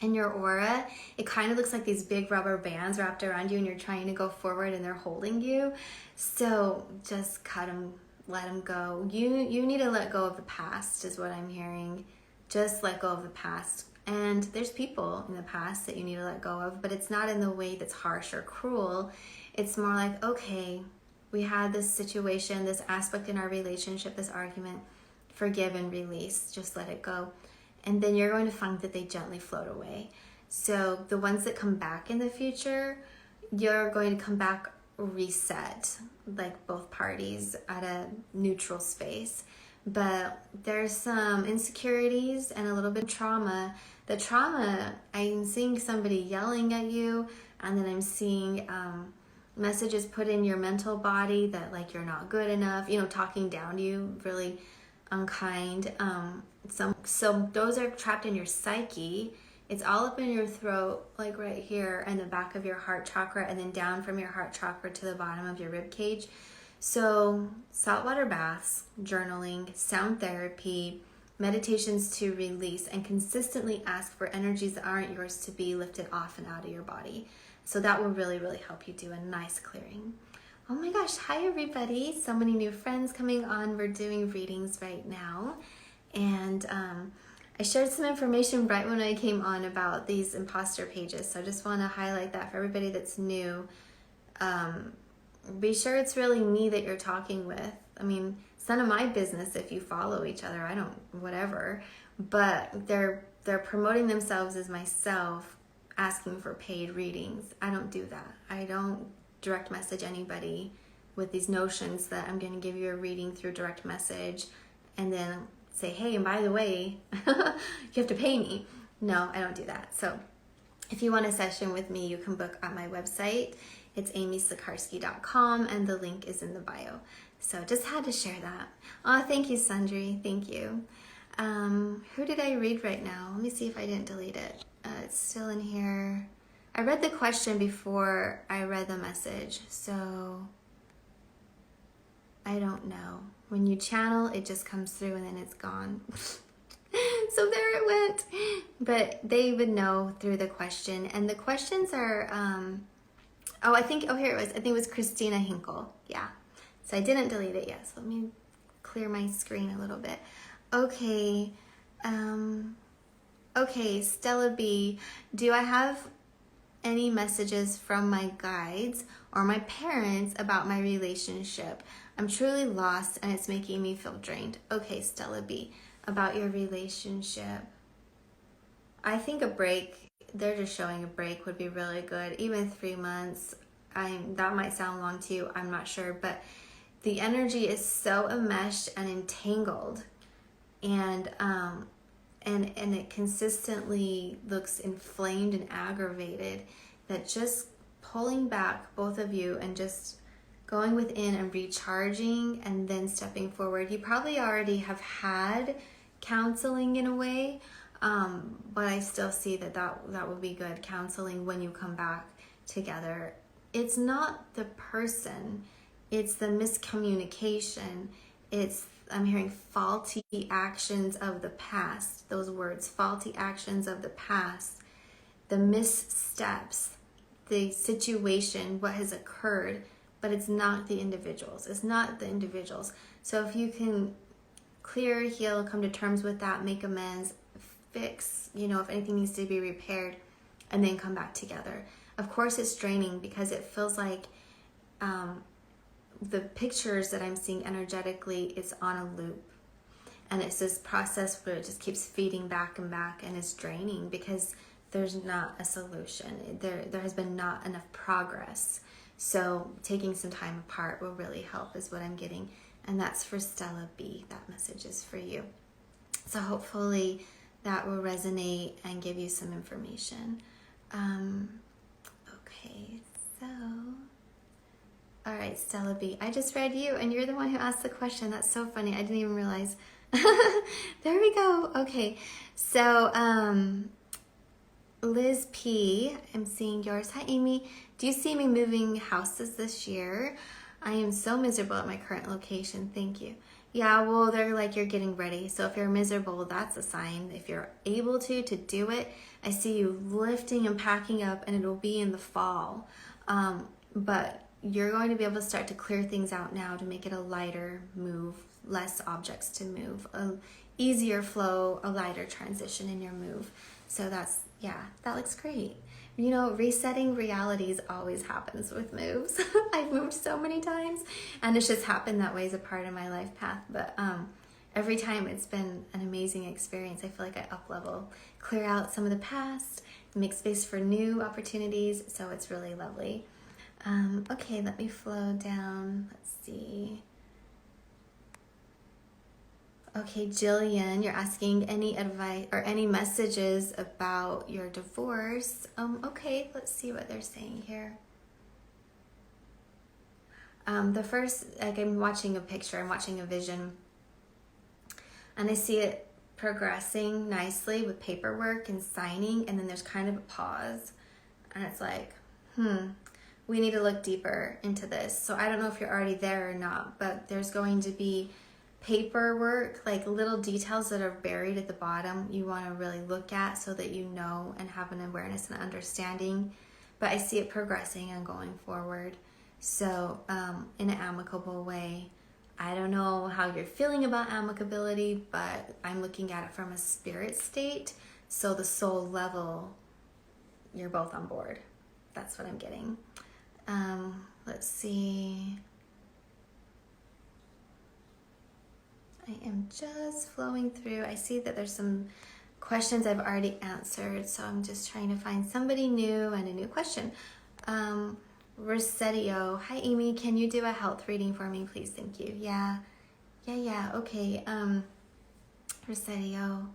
In your aura, it kind of looks like these big rubber bands wrapped around you, and you're trying to go forward and they're holding you. So just cut them, let them go. You need to let go of the past, is what I'm hearing. Just let go of the past And there's people in the past that you need to let go of, but it's not in the way that's harsh or cruel. It's more like, okay, we had this situation, this aspect in our relationship, this argument, forgive and release, just let it go. And then you're going to find that they gently float away. So the ones that come back in the future, you're going to come back reset, like both parties at a neutral space. But there's some insecurities and a little bit of trauma. The trauma, I'm seeing somebody yelling at you, and then I'm seeing messages put in your mental body that like you're not good enough, talking down to you, really unkind. So those are trapped in your psyche. It's all up in your throat, like right here, and the back of your heart chakra, and then down from your heart chakra to the bottom of your rib cage. So saltwater baths, journaling, sound therapy, meditations to release, and consistently ask for energies that aren't yours to be lifted off and out of your body. So that will really, really help you do a nice clearing. Oh my gosh, hi everybody. So many new friends coming on. We're doing readings right now. And I shared some information right when I came on about these imposter pages. So I just want to highlight that for everybody that's new. Be sure it's really me that you're talking with. I mean, it's none of my business if you follow each other. I don't, whatever. But they're promoting themselves as myself, asking for paid readings. I don't do that. I don't direct message anybody with these notions that I'm going to give you a reading through direct message and then say, hey, and by the way, you have to pay me. No, I don't do that. So if you want a session with me, you can book on my website. It's amysikarskie.com, and the link is in the bio. So just had to share that. Oh, thank you, Sundry. Thank you. Who did I read right now? Let me see if I didn't delete it. It's still in here. I read the question before I read the message, so I don't know. When you channel, it just comes through and then it's gone. So there it went. But they would know through the question. And the questions are, here it was. I think it was Christina Hinkle. Yeah. So I didn't delete it yet. So let me clear my screen a little bit. Okay. Okay, Stella B. Do I have any messages from my guides or my parents about my relationship? I'm truly lost and it's making me feel drained. Okay, Stella B. About your relationship. I think a break, they're just showing a break would be really good. Even 3 months, that might sound long to you, I'm not sure. But the energy is so enmeshed and entangled. And it consistently looks inflamed and aggravated, that just pulling back, both of you, and just going within and recharging and then stepping forward. You probably already have had counseling in a way, but I still see that would be good, counseling when you come back together. It's not the person, it's the miscommunication. I'm hearing faulty actions of the past, those words, faulty actions of the past, the missteps, the situation, what has occurred, but it's not the individuals. It's not the individuals. So if you can clear, heal, come to terms with that, make amends, fix, if anything needs to be repaired, and then come back together. Of course, it's draining because it feels like the pictures that I'm seeing energetically, it's on a loop. And it's this process where it just keeps feeding back and back, and it's draining because there's not a solution. There has been not enough progress. So taking some time apart will really help is what I'm getting. And that's for Stella B. That message is for you. So hopefully that will resonate and give you some information. Okay, so... All right, Stella B. I just read you, and you're the one who asked the question. That's so funny. I didn't even realize. There we go. Okay, so Liz P. I'm seeing yours. Hi, Amy. Do you see me moving houses this year? I am so miserable at my current location. Thank you. Yeah, well, they're like you're getting ready. So if you're miserable, that's a sign. If you're able to do it, I see you lifting and packing up, and it'll be in the fall. But you're going to be able to start to clear things out now to make it a lighter move, less objects to move. easier flow, a lighter transition in your move. So that's, yeah, that looks great. You know, resetting realities always happens with moves. I've moved so many times, and it's just happened that way as a part of my life path. But every time it's been an amazing experience. I feel like I up-level, clear out some of the past, make space for new opportunities. So it's really lovely. Okay, let me flow down. Let's see. Okay, Jillian, you're asking any advice or any messages about your divorce. Okay, let's see what they're saying here. The first, like, I'm watching a picture, I'm watching a vision, and I see it progressing nicely with paperwork and signing, and then there's kind of a pause, and it's like, we need to look deeper into this. So I don't know if you're already there or not, but there's going to be paperwork, like little details that are buried at the bottom you want to really look at so that you know and have an awareness and understanding. But I see it progressing and going forward. So in an amicable way. I don't know how you're feeling about amicability, but I'm looking at it from a spirit state. So the soul level, you're both on board. That's what I'm getting. Let's see. I am just flowing through. I see that there's some questions I've already answered, so I'm just trying to find somebody new and a new question. Rossetio, hi Amy, can you do a health reading for me, please? Thank you. Yeah, okay. Rossetio,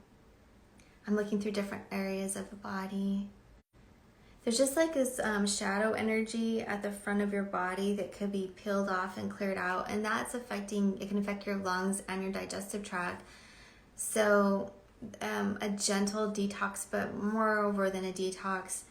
I'm looking through different areas of the body. There's just like this shadow energy at the front of your body that could be peeled off and cleared out, and that's affecting, it can affect your lungs and your digestive tract. So a gentle detox, but moreover than a detox,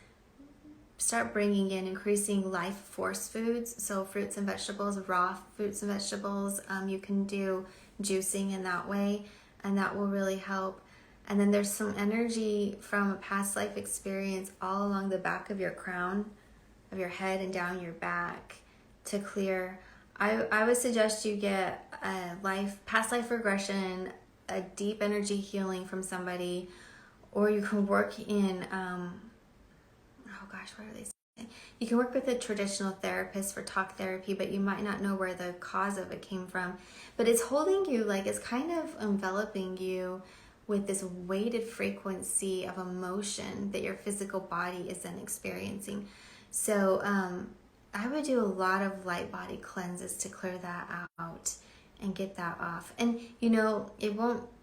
start bringing in increasing life force foods. So fruits and vegetables, raw fruits and vegetables. You can do juicing in that way, and that will really help. And then there's some energy from a past life experience all along the back of your crown, of your head and down your back to clear. I would suggest you get a past life regression, a deep energy healing from somebody, or you can work in, what are they saying? You can work with a traditional therapist for talk therapy, but you might not know where the cause of it came from. But it's holding you, like it's kind of enveloping you with this weighted frequency of emotion that your physical body is then experiencing. So I would do a lot of light body cleanses to clear that out and get that off. And you know,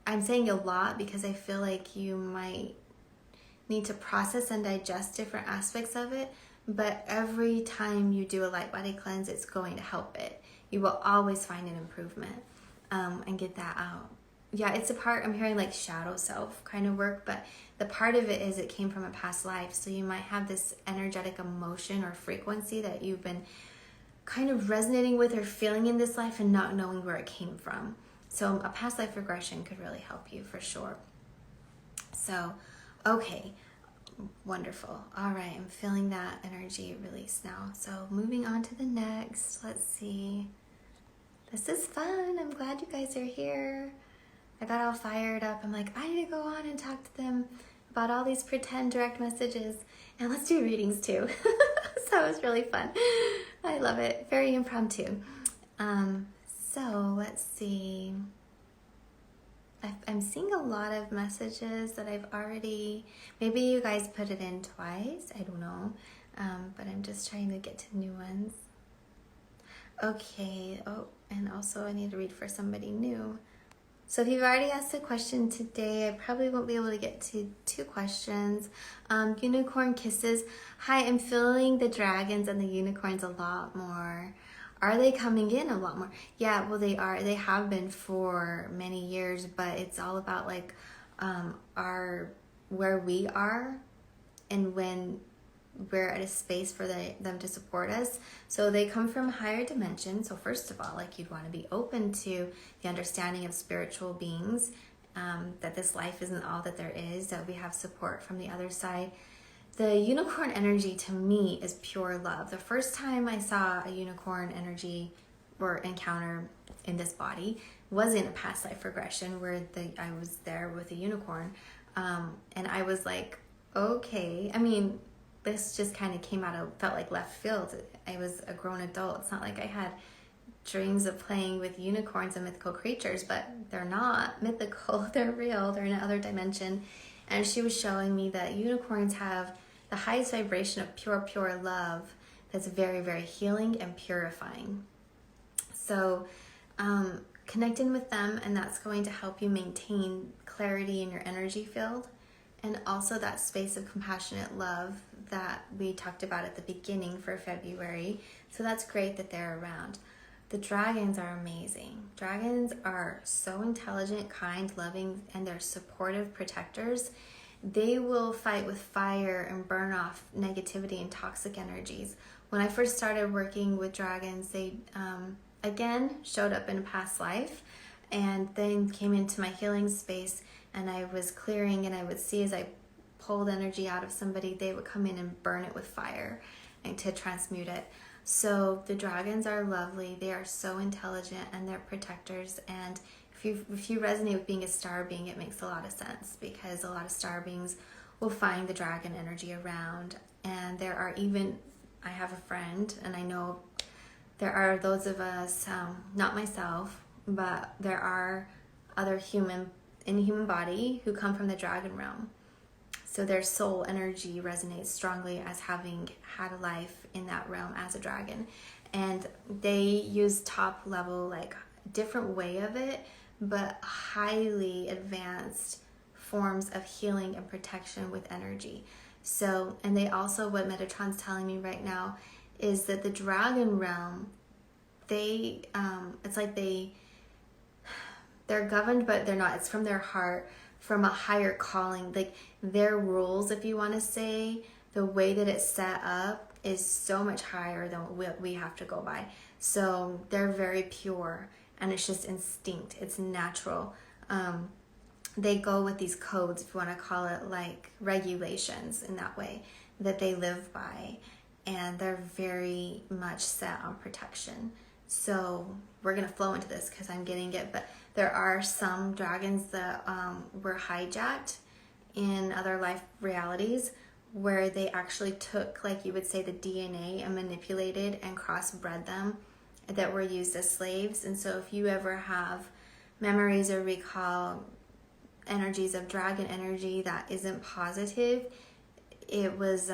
I'm saying a lot because I feel like you might need to process and digest different aspects of it, but every time you do a light body cleanse, it's going to help it. You will always find an improvement and get that out. Yeah, it's a part, I'm hearing like shadow self kind of work, but the part of it is it came from a past life. So you might have this energetic emotion or frequency that you've been kind of resonating with or feeling in this life and not knowing where it came from. So a past life regression could really help you for sure. So, okay, wonderful. All right, I'm feeling that energy release now. So moving on to the next, let's see. This is fun. I'm glad you guys are here. I got all fired up. I'm like, I need to go on and talk to them about all these pretend direct messages. And let's do readings too. So it was really fun. I love it. Very impromptu. So let's see. I'm seeing a lot of messages that I've already, maybe you guys put it in twice. I don't know. But I'm just trying to get to new ones. Okay. Oh, and also I need to read for somebody new. So if you've already asked a question today, I probably won't be able to get to 2 questions. Unicorn kisses. Hi, I'm feeling the dragons and the unicorns a lot more. Are they coming in a lot more? Yeah, well, they are. They have been for many years, but it's all about like where we are and when we're at a space for them to support us. So they come from higher dimensions. So first of all, like you'd want to be open to the understanding of spiritual beings, that this life isn't all that there is, that we have support from the other side. The unicorn energy to me is pure love. The first time I saw a unicorn energy or encounter in this body was in a past life regression where I was there with a unicorn. And I was like, okay. I mean, this just kind of felt like left field. I was a grown adult. It's not like I had dreams of playing with unicorns and mythical creatures, but they're not mythical. They're real. They're in another dimension. And she was showing me that unicorns have the highest vibration of pure, pure love that's very, very healing and purifying. So connecting with them, and that's going to help you maintain clarity in your energy field, and also that space of compassionate love that we talked about at the beginning for February. So that's great that they're around. The dragons are amazing. Dragons are so intelligent, kind, loving, and they're supportive protectors. They will fight with fire and burn off negativity and toxic energies. When I first started working with dragons, they again showed up in a past life and then came into my healing space, and I was clearing, and I would see as I pulled energy out of somebody, they would come in and burn it with fire and to transmute it. So the dragons are lovely. They are so intelligent, and they're protectors. And if you resonate with being a star being, it makes a lot of sense, because a lot of star beings will find the dragon energy around. And there are even, I have a friend, and I know there are those of us, not myself, but there are other human in the human body who come from the dragon realm. So their soul energy resonates strongly as having had a life in that realm as a dragon. And they use top level, like different way of it, but highly advanced forms of healing and protection with energy. So, and they also, what Metatron's telling me right now is that the dragon realm, they, it's like they're governed, but they're not. It's from their heart, from a higher calling. Like their rules, if you want to say, the way that it's set up is so much higher than what we have to go by. So they're very pure, and it's just instinct. It's natural. They go with these codes, if you want to call it, like regulations in that way that they live by, and they're very much set on protection. So we're going to flow into this because I'm getting it, but there are some dragons that were hijacked in other life realities where they actually took, like you would say, the DNA and manipulated and crossbred them, that were used as slaves. And so if you ever have memories or recall energies of dragon energy that isn't positive, it was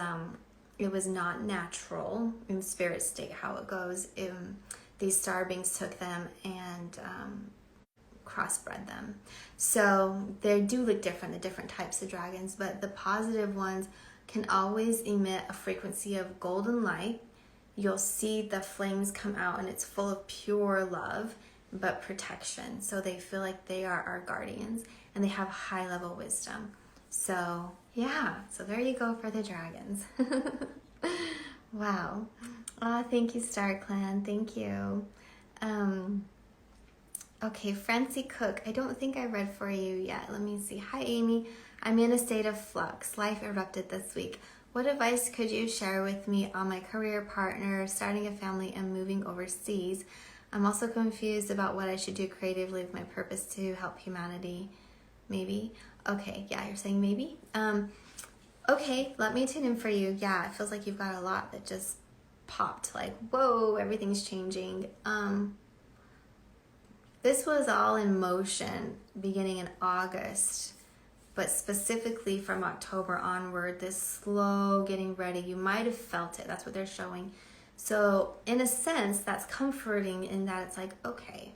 not natural in spirit state how it goes. These star beings took them and crossbred them. So they do look different, the different types of dragons, but the positive ones can always emit a frequency of golden light. You'll see the flames come out, and it's full of pure love, but protection. So they feel like they are our guardians, and they have high level wisdom. So yeah, so there you go for the dragons. Wow. Oh, thank you, Star Clan. Thank you. Okay, Francie Cook. I don't think I read for you yet. Let me see. Hi, Amy. I'm in a state of flux. Life erupted this week. What advice could you share with me on my career, partner, starting a family, and moving overseas? I'm also confused about what I should do creatively with my purpose to help humanity. Maybe? Okay, yeah, you're saying maybe? Okay, let me tune in for you. Yeah, it feels like you've got a lot that just popped. Like, whoa, everything's changing. This was all in motion beginning in August, but specifically from October onward, this slow getting ready, you might have felt it. That's what they're showing. So in a sense, that's comforting in that it's like, okay,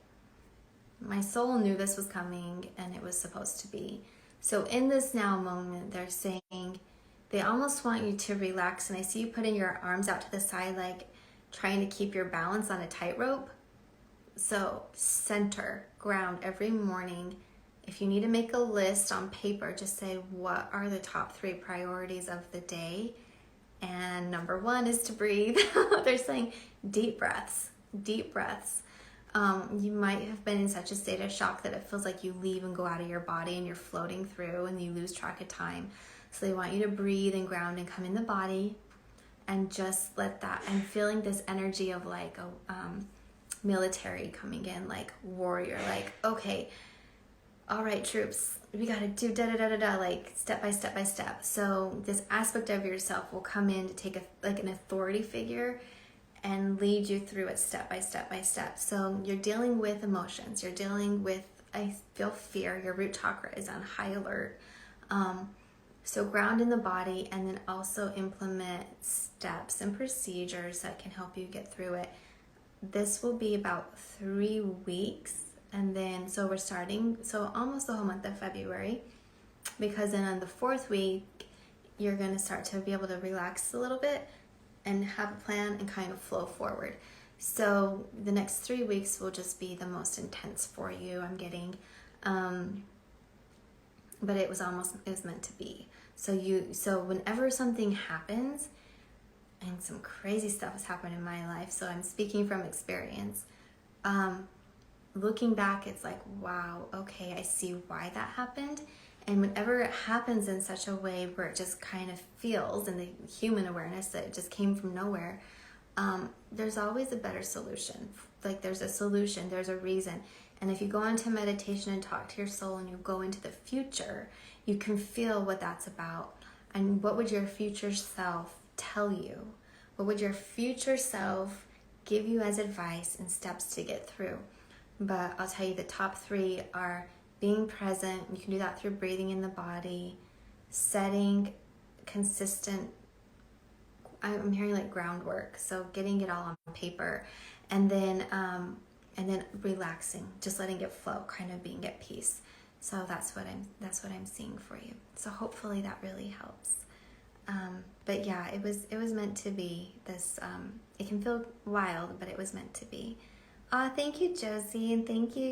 my soul knew this was coming and it was supposed to be. So in this now moment, they're saying they almost want you to relax. And I see you putting your arms out to the side, like trying to keep your balance on a tightrope. So center, ground every morning. If you need to make a list on paper, just say, what are the top 3 priorities of the day? And number 1 is to breathe. They're saying deep breaths, deep breaths. You might have been in such a state of shock that it feels like you leave and go out of your body and you're floating through and you lose track of time. So they want you to breathe and ground and come in the body and just let that. I'm feeling this energy of like military coming in, like warrior, like, okay, all right, troops, we got to do da-da-da-da-da, like step by step by step. So this aspect of yourself will come in to take like an authority figure and lead you through it step by step by step. So you're dealing with emotions. You're dealing with, I feel fear. Your root chakra is on high alert. So ground in the body, and then also implement steps and procedures that can help you get through it. This will be about 3 weeks. And then, so we're starting, so almost the whole month of February, because then on the 4th week, you're going to start to be able to relax a little bit and have a plan and kind of flow forward. So the next 3 weeks will just be the most intense for you, I'm getting, but it was meant to be. So whenever something happens, and some crazy stuff has happened in my life, so I'm speaking from experience, looking back, it's like, wow, okay, I see why that happened. And whenever it happens in such a way where it just kind of feels, in the human awareness that it just came from nowhere, there's always a better solution. Like there's a solution, there's a reason. And if you go into meditation and talk to your soul and you go into the future, you can feel what that's about. And what would your future self tell you? What would your future self give you as advice and steps to get through? But I'll tell you, the top 3 are being present. You can do that through breathing in the body, setting consistent, I'm hearing like groundwork, so getting it all on paper, and then relaxing, just letting it flow, kind of being at peace. So that's what I'm seeing for you. So hopefully that really helps. But yeah, it was meant to be this. It can feel wild, but it was meant to be. Thank you, Josie, and thank you,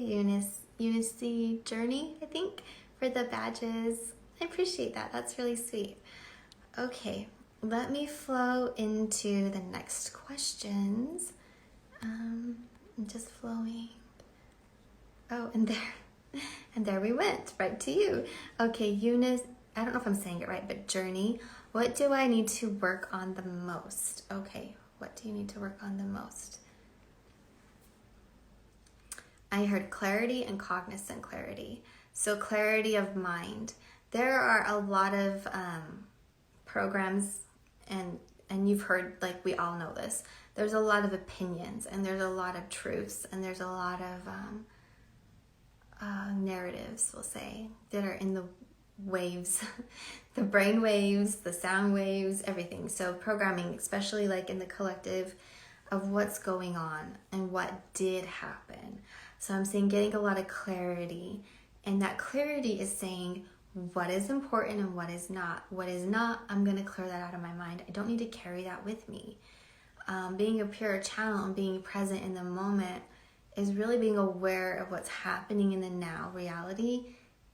Unity Journey, I think, for the badges. I appreciate that. That's really sweet. Okay, let me flow into the next questions. I'm just flowing. Oh, and there we went, right to you. Okay, Eunice, I don't know if I'm saying it right, but Journey, what do I need to work on the most? Okay, what do you need to work on the most? I heard clarity and cognizant clarity. So clarity of mind. There are a lot of programs, and you've heard, like we all know this, there's a lot of opinions, and there's a lot of truths, and there's a lot of narratives, we'll say, that are in the waves, the brain waves, the sound waves, everything. So programming, especially like in the collective, of what's going on and what did happen. So I'm saying getting a lot of clarity, and that clarity is saying what is important and what is not. What is not, I'm going to clear that out of my mind. I don't need to carry that with me. Being a pure channel and being present in the moment is really being aware of what's happening in the now reality.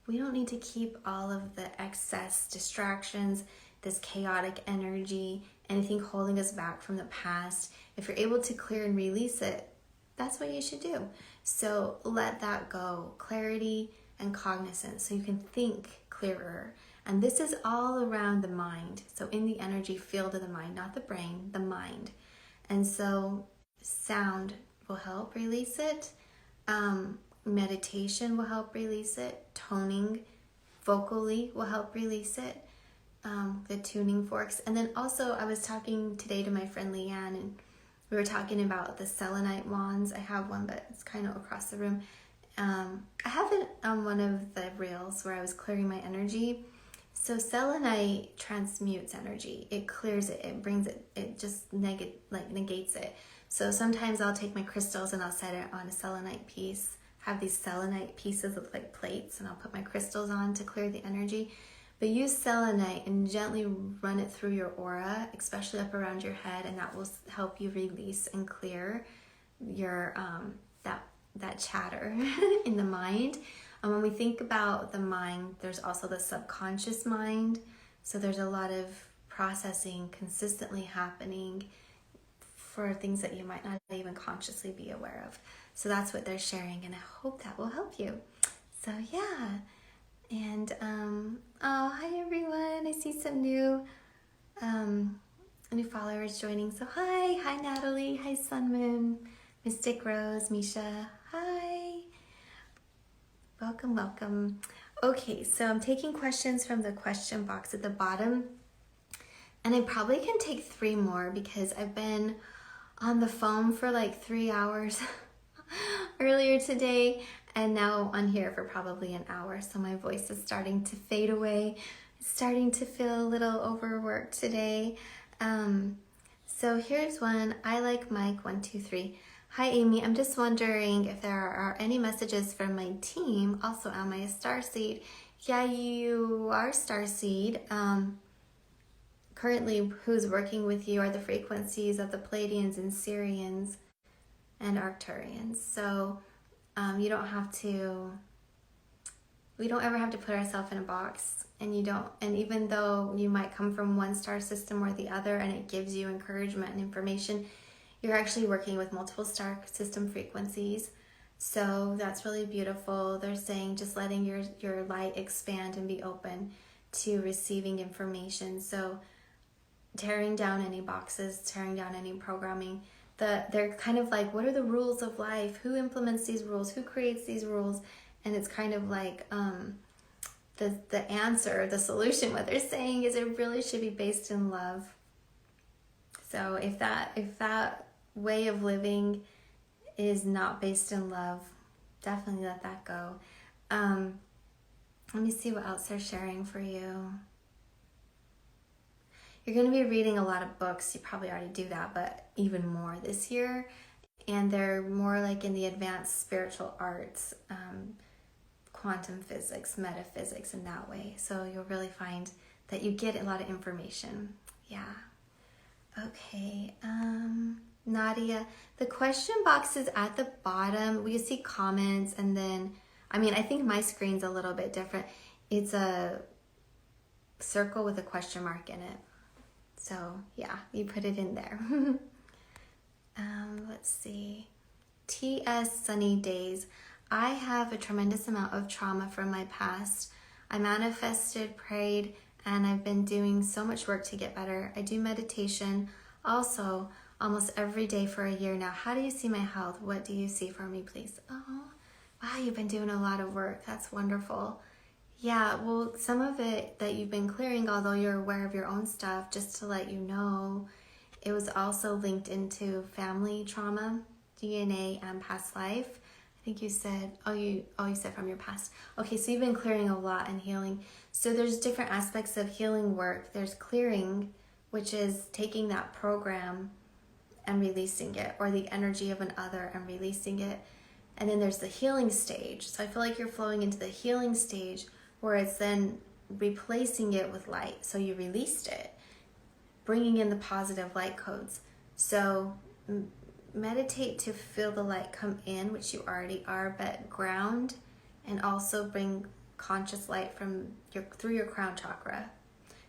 We don't need to keep all of the excess distractions, this chaotic energy, anything holding us back from the past. If you're able to clear and release it, that's what you should do. So let that go. Clarity and cognizance, so you can think clearer. And this is all around the mind. So in the energy field of the mind, not the brain, the mind. And so sound will help release it. Meditation will help release it. Toning vocally will help release it. The tuning forks. And then also I was talking today to my friend Leanne, and we were talking about the Selenite wands. I have one, but it's kind of across the room. I have it on one of the reels where I was clearing my energy. So Selenite transmutes energy. It clears it. It brings it. It just negates it. So sometimes I'll take my crystals and I'll set it on a Selenite piece. Have these Selenite pieces look like plates, and I'll put my crystals on to clear the energy. But use Selenite and gently run it through your aura, especially up around your head, and that will help you release and clear your that chatter in the mind. And when we think about the mind, there's also the subconscious mind. So there's a lot of processing consistently happening for things that you might not even consciously be aware of. So that's what they're sharing, and I hope that will help you. So yeah. And oh, hi everyone. I see some new followers joining. So hi Natalie, hi Sun Moon. Mystic Rose, Misha, hi. Welcome, welcome. Okay, so I'm taking questions from the question box at the bottom. And I probably can take 3 more because I've been on the phone for like 3 hours earlier today. And now on here for probably an hour. So my voice is starting to fade away. It's starting to feel a little overworked today. So here's one. I like Mike 123. Hi Amy, I'm just wondering if there are any messages from my team. Also, am I a Starseed? Yeah, you are Starseed. Currently, who's working with you are the frequencies of the Pleiadians and Sirians and Arcturians. So you don't have to, we don't ever have to put ourselves in a box. And even though you might come from one star system or the other and it gives you encouragement and information, you're actually working with multiple star system frequencies. So that's really beautiful. They're saying just letting your light expand and be open to receiving information. So tearing down any boxes, tearing down any programming. They're kind of like, what are the rules of life? Who implements these rules? Who creates these rules? And it's kind of like the answer, the solution, what they're saying is it really should be based in love. So if that way of living is not based in love, definitely let that go. Let me see what else they're sharing for you. You're going to be reading a lot of books. You probably already do that, but even more this year. And they're more like in the advanced spiritual arts, quantum physics, metaphysics in that way. So you'll really find that you get a lot of information. Yeah. Okay. Nadia, the question box is at the bottom. We see comments and then, I think my screen's a little bit different. It's a circle with a question mark in it. So yeah, you put it in there. Let's see. T.S. Sunny Days. I have a tremendous amount of trauma from my past. I manifested, prayed, and I've been doing so much work to get better. I do meditation also almost every day for a year now. How do you see my health? What do you see for me, please? Oh, wow, you've been doing a lot of work. That's wonderful. Yeah, well, some of it that you've been clearing, although you're aware of your own stuff, just to let you know, it was also linked into family trauma, DNA, and past life. I think you said, you said from your past. Okay, so you've been clearing a lot and healing. So there's different aspects of healing work. There's clearing, which is taking that program and releasing it, or the energy of an other and releasing it. And then there's the healing stage. So I feel like you're flowing into the healing stage where it's then replacing it with light. So you released it, bringing in the positive light codes. So meditate to feel the light come in, which you already are, but ground and also bring conscious light through your crown chakra.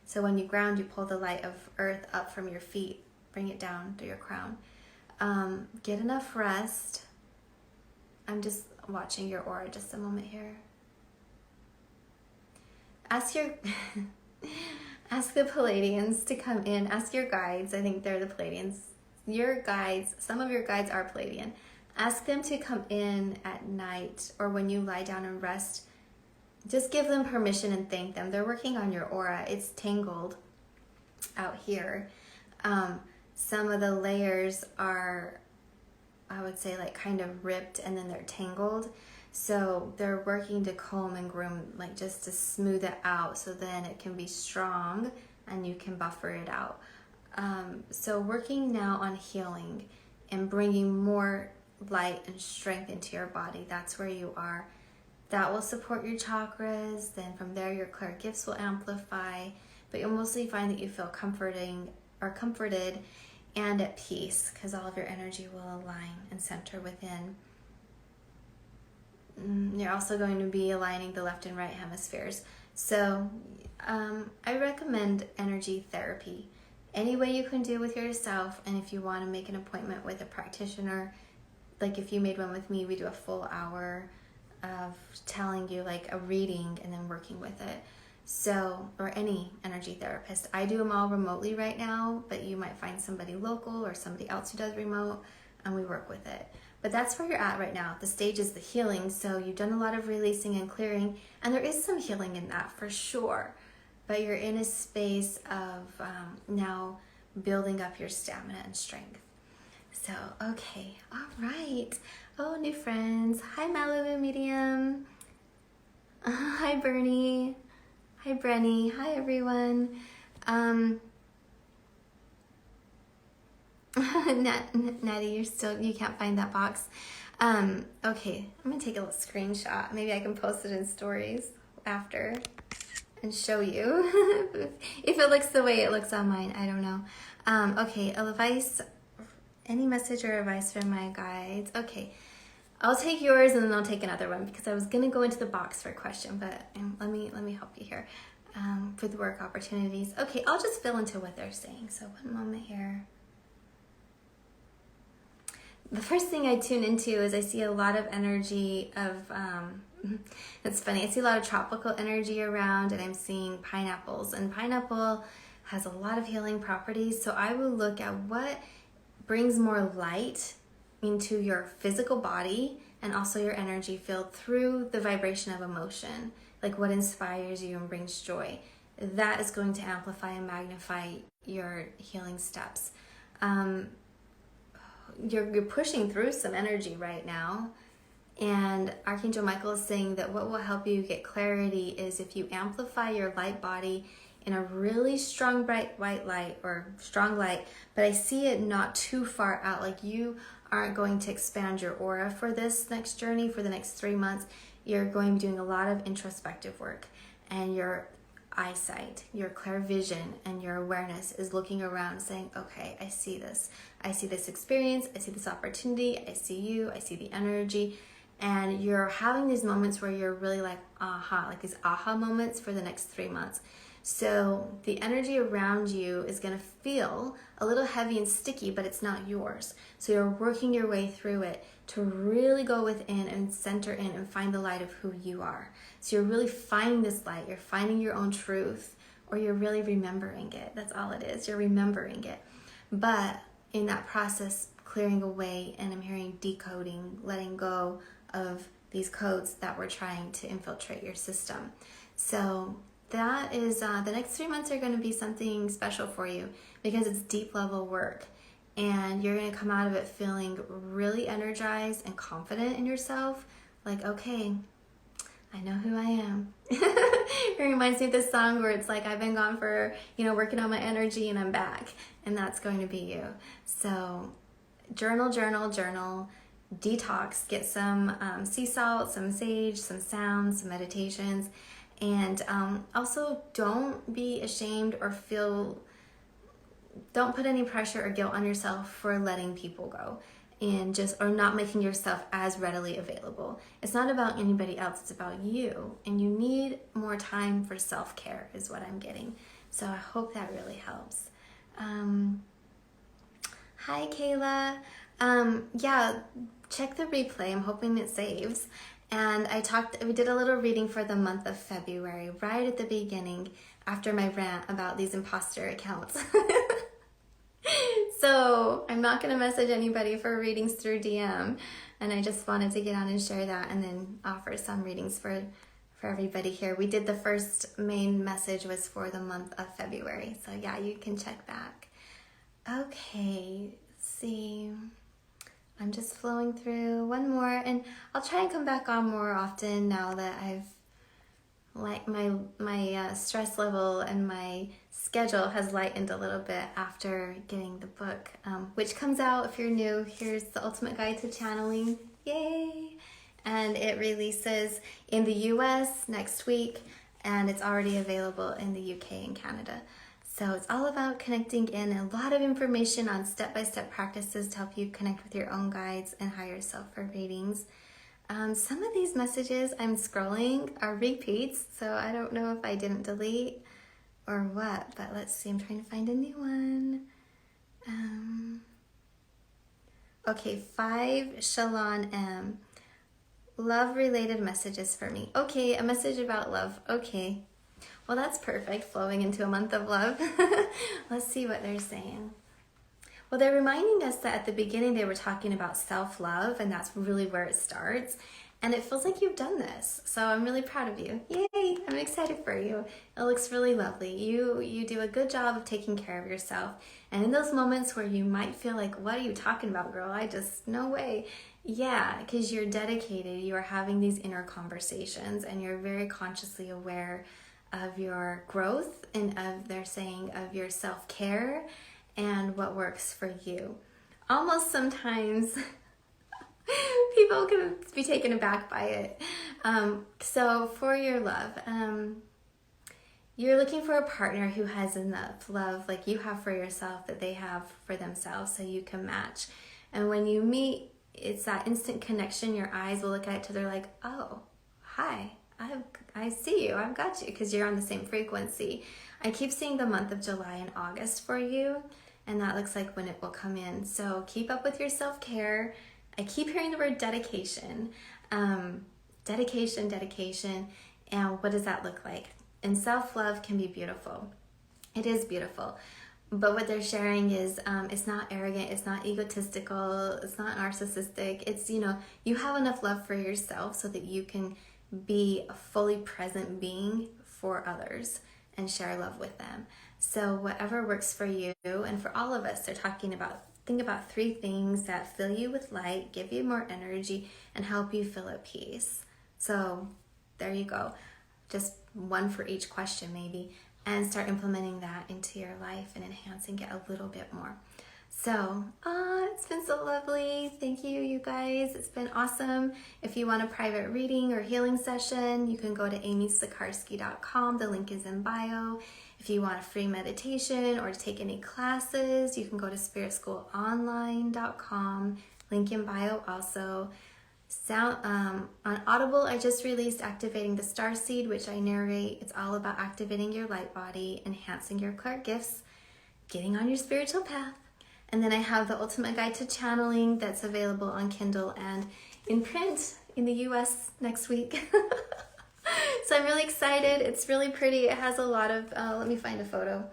So when you ground, you pull the light of earth up from your feet, bring it down through your crown. Get enough rest. I'm just watching your aura just a moment here. Ask the Pleiadians to come in. Ask your guides. I think they're the Pleiadians. Your guides, some of your guides are Pleiadian. Ask them to come in at night or when you lie down and rest. Just give them permission and thank them. They're working on your aura. It's tangled out here. Some of the layers are, I would say, like kind of ripped and then they're tangled. So they're working to comb and groom, like just to smooth it out so then it can be strong and you can buffer it out. So working now on healing and bringing more light and strength into your body. That's where you are. That will support your chakras. Then from there, your clair-gifts will amplify. But you'll mostly find that you feel comforted and at peace because all of your energy will align and center within. You're also going to be aligning the left and right hemispheres. So I recommend energy therapy. Any way you can do with yourself, and if you want to make an appointment with a practitioner, like if you made one with me, we do a full hour of telling you like a reading and then working with it. So, or any energy therapist. I do them all remotely right now, but you might find somebody local or somebody else who does remote, and we work with it. But that's where you're at right now. The stage is the healing. So you've done a lot of releasing and clearing, and there is some healing in that for sure. But you're in a space of now building up your stamina and strength. So, okay, all right. Oh, new friends. Hi, Malibu Medium. Hi, Bernie. Hi, Brenny. Hi, everyone. Natty, you can't find that box. Okay, I'm gonna take a little screenshot. Maybe I can post it in stories after and show you. If it looks the way it looks on mine, I don't know. Okay, advice, any message or advice from my guides. Okay, I'll take yours and then I'll take another one because I was gonna go into the box for a question, but let me help you here. For the work opportunities. Okay, I'll just fill into what they're saying. So one moment here. The first thing I tune into is I see a lot of energy of, it's funny, I see a lot of tropical energy around, and I'm seeing pineapples, and pineapple has a lot of healing properties. So I will look at what brings more light into your physical body and also your energy field through the vibration of emotion, like what inspires you and brings joy. That is going to amplify and magnify your healing steps. You're pushing through some energy right now, and Archangel Michael is saying that what will help you get clarity is if you amplify your light body in a really strong bright white light or strong light, but I see it not too far out. Like you aren't going to expand your aura for this next journey for the next 3 months. You're going to be doing a lot of introspective work, and your eyesight, your clairvision, and your awareness is looking around saying, okay, I see this experience, I see this opportunity, I see you, I see the energy, and you're having these moments where you're really like these aha moments for the next 3 months. So the energy around you is going to feel a little heavy and sticky, but it's not yours. So you're working your way through it to really go within and center in and find the light of who you are. So you're really finding this light. You're finding your own truth, or you're really remembering it. That's all it is. You're remembering it. But in that process, clearing away, and I'm hearing decoding, letting go of these codes that were trying to infiltrate your system. So that is, the next 3 months are going to be something special for you because it's deep level work, and you're going to come out of it feeling really energized and confident in yourself. Like, okay, I know who I am. It reminds me of this song where it's like, I've been gone for, working on my energy, and I'm back, and that's going to be you. So journal, detox, get some sea salt, some sage, some sounds, some meditations. And also don't be ashamed or don't put any pressure or guilt on yourself for letting people go and or not making yourself as readily available. It's not about anybody else, it's about you. And you need more time for self-care is what I'm getting. So I hope that really helps. Hi, Kayla. Yeah, check the replay. I'm hoping it saves. And we did a little reading for the month of February, right at the beginning, after my rant about these imposter accounts. So I'm not going to message anybody for readings through DM. And I just wanted to get on and share that and then offer some readings for everybody here. We did the first main message was for the month of February. So yeah, you can check back. Okay, let's see. I'm just flowing through one more, and I'll try and come back on more often now that I've my stress level and my schedule has lightened a little bit after getting the book, which comes out if you're new. Here's the Ultimate Guide to Channeling. Yay! And it releases in the US next week, and it's already available in the UK and Canada. So it's all about connecting in a lot of information on step-by-step practices to help you connect with your own guides and higher self for readings. Some of these messages I'm scrolling are repeats, so I don't know if I didn't delete or what, but let's see. I'm trying to find a new one. Okay, 5 Shalon M. Love-related messages for me. Okay, a message about love. Okay. Well, that's perfect, flowing into a month of love. Let's see what they're saying. Well, they're reminding us that at the beginning they were talking about self-love, and that's really where it starts. And it feels like you've done this. So I'm really proud of you. Yay! I'm excited for you. It looks really lovely. You do a good job of taking care of yourself. And in those moments where you might feel like, what are you talking about, girl? No way. Yeah, because you're dedicated. You are having these inner conversations and you're very consciously aware of your growth and of your self-care and what works for you. Almost sometimes people can be taken aback by it. So for your love, you're looking for a partner who has enough love like you have for yourself that they have for themselves, so you can match. And when you meet, it's that instant connection. Your eyes will look at each other like, oh, hi, I see you, I've got you, because you're on the same frequency. I keep seeing the month of July and August for you, and that looks like when it will come in. So keep up with your self-care. I keep hearing the word dedication. Dedication. And what does that look like? And self-love can be beautiful. It is beautiful. But what they're sharing is it's not arrogant, it's not egotistical, it's not narcissistic. It's, you have enough love for yourself so that you can be a fully present being for others and share love with them. So whatever works for you, and for all of us, they're talking about, think about 3 things that fill you with light, give you more energy, and help you feel at peace. So there you go. Just one for each question maybe, and start implementing that into your life and enhancing it a little bit more. So, it's been so lovely. Thank you, you guys. It's been awesome. If you want a private reading or healing session, you can go to amysikarskie.com. The link is in bio. If you want a free meditation or to take any classes, you can go to spiritschoolonline.com. Link in bio also. On Audible, I just released Activating the Starseed, which I narrate. It's all about activating your light body, enhancing your clair-gifts, getting on your spiritual path. And then I have the Ultimate Guide to Channeling that's available on Kindle and in print in the US next week. So I'm really excited. It's really pretty. It has a lot of, let me find a photo,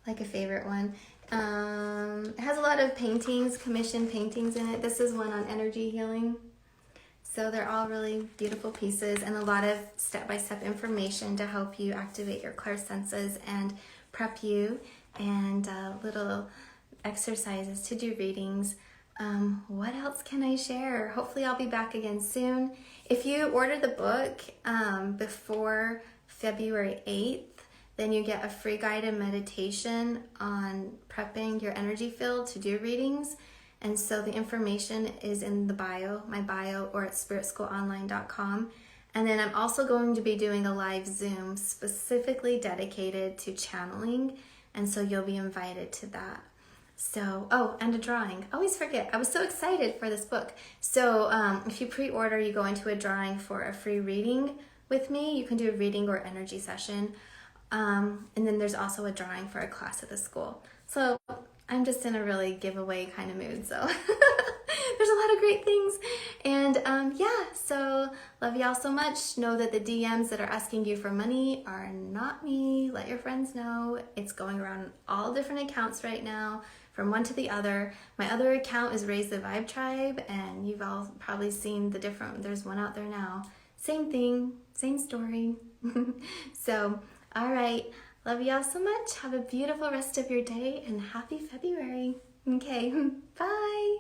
like a favorite one. It has a lot of paintings, commissioned paintings in it. This is one on energy healing. So they're all really beautiful pieces, and a lot of step-by-step information to help you activate your clairsenses and prep you, and little exercises to do readings. What else can I share? Hopefully I'll be back again soon. If you order the book before February 8th, then you get a free guided meditation on prepping your energy field to do readings. And so the information is in the bio, my bio, or at spiritschoolonline.com. And then I'm also going to be doing a live Zoom specifically dedicated to channeling. And so you'll be invited to that. So, oh, and a drawing. I always forget. I was so excited for this book. So if you pre-order, you go into a drawing for a free reading with me. You can do a reading or energy session. And then there's also a drawing for a class at the school. So I'm just in a really giveaway kind of mood. So there's a lot of great things. And yeah, so love y'all so much. Know that the DMs that are asking you for money are not me. Let your friends know. It's going around all different accounts right now, from one to the other. My other account is Raise the Vibe Tribe, and you've all probably seen the different, there's one out there now. Same thing, same story. So, all right. Love y'all so much. Have a beautiful rest of your day and happy February. Okay, bye.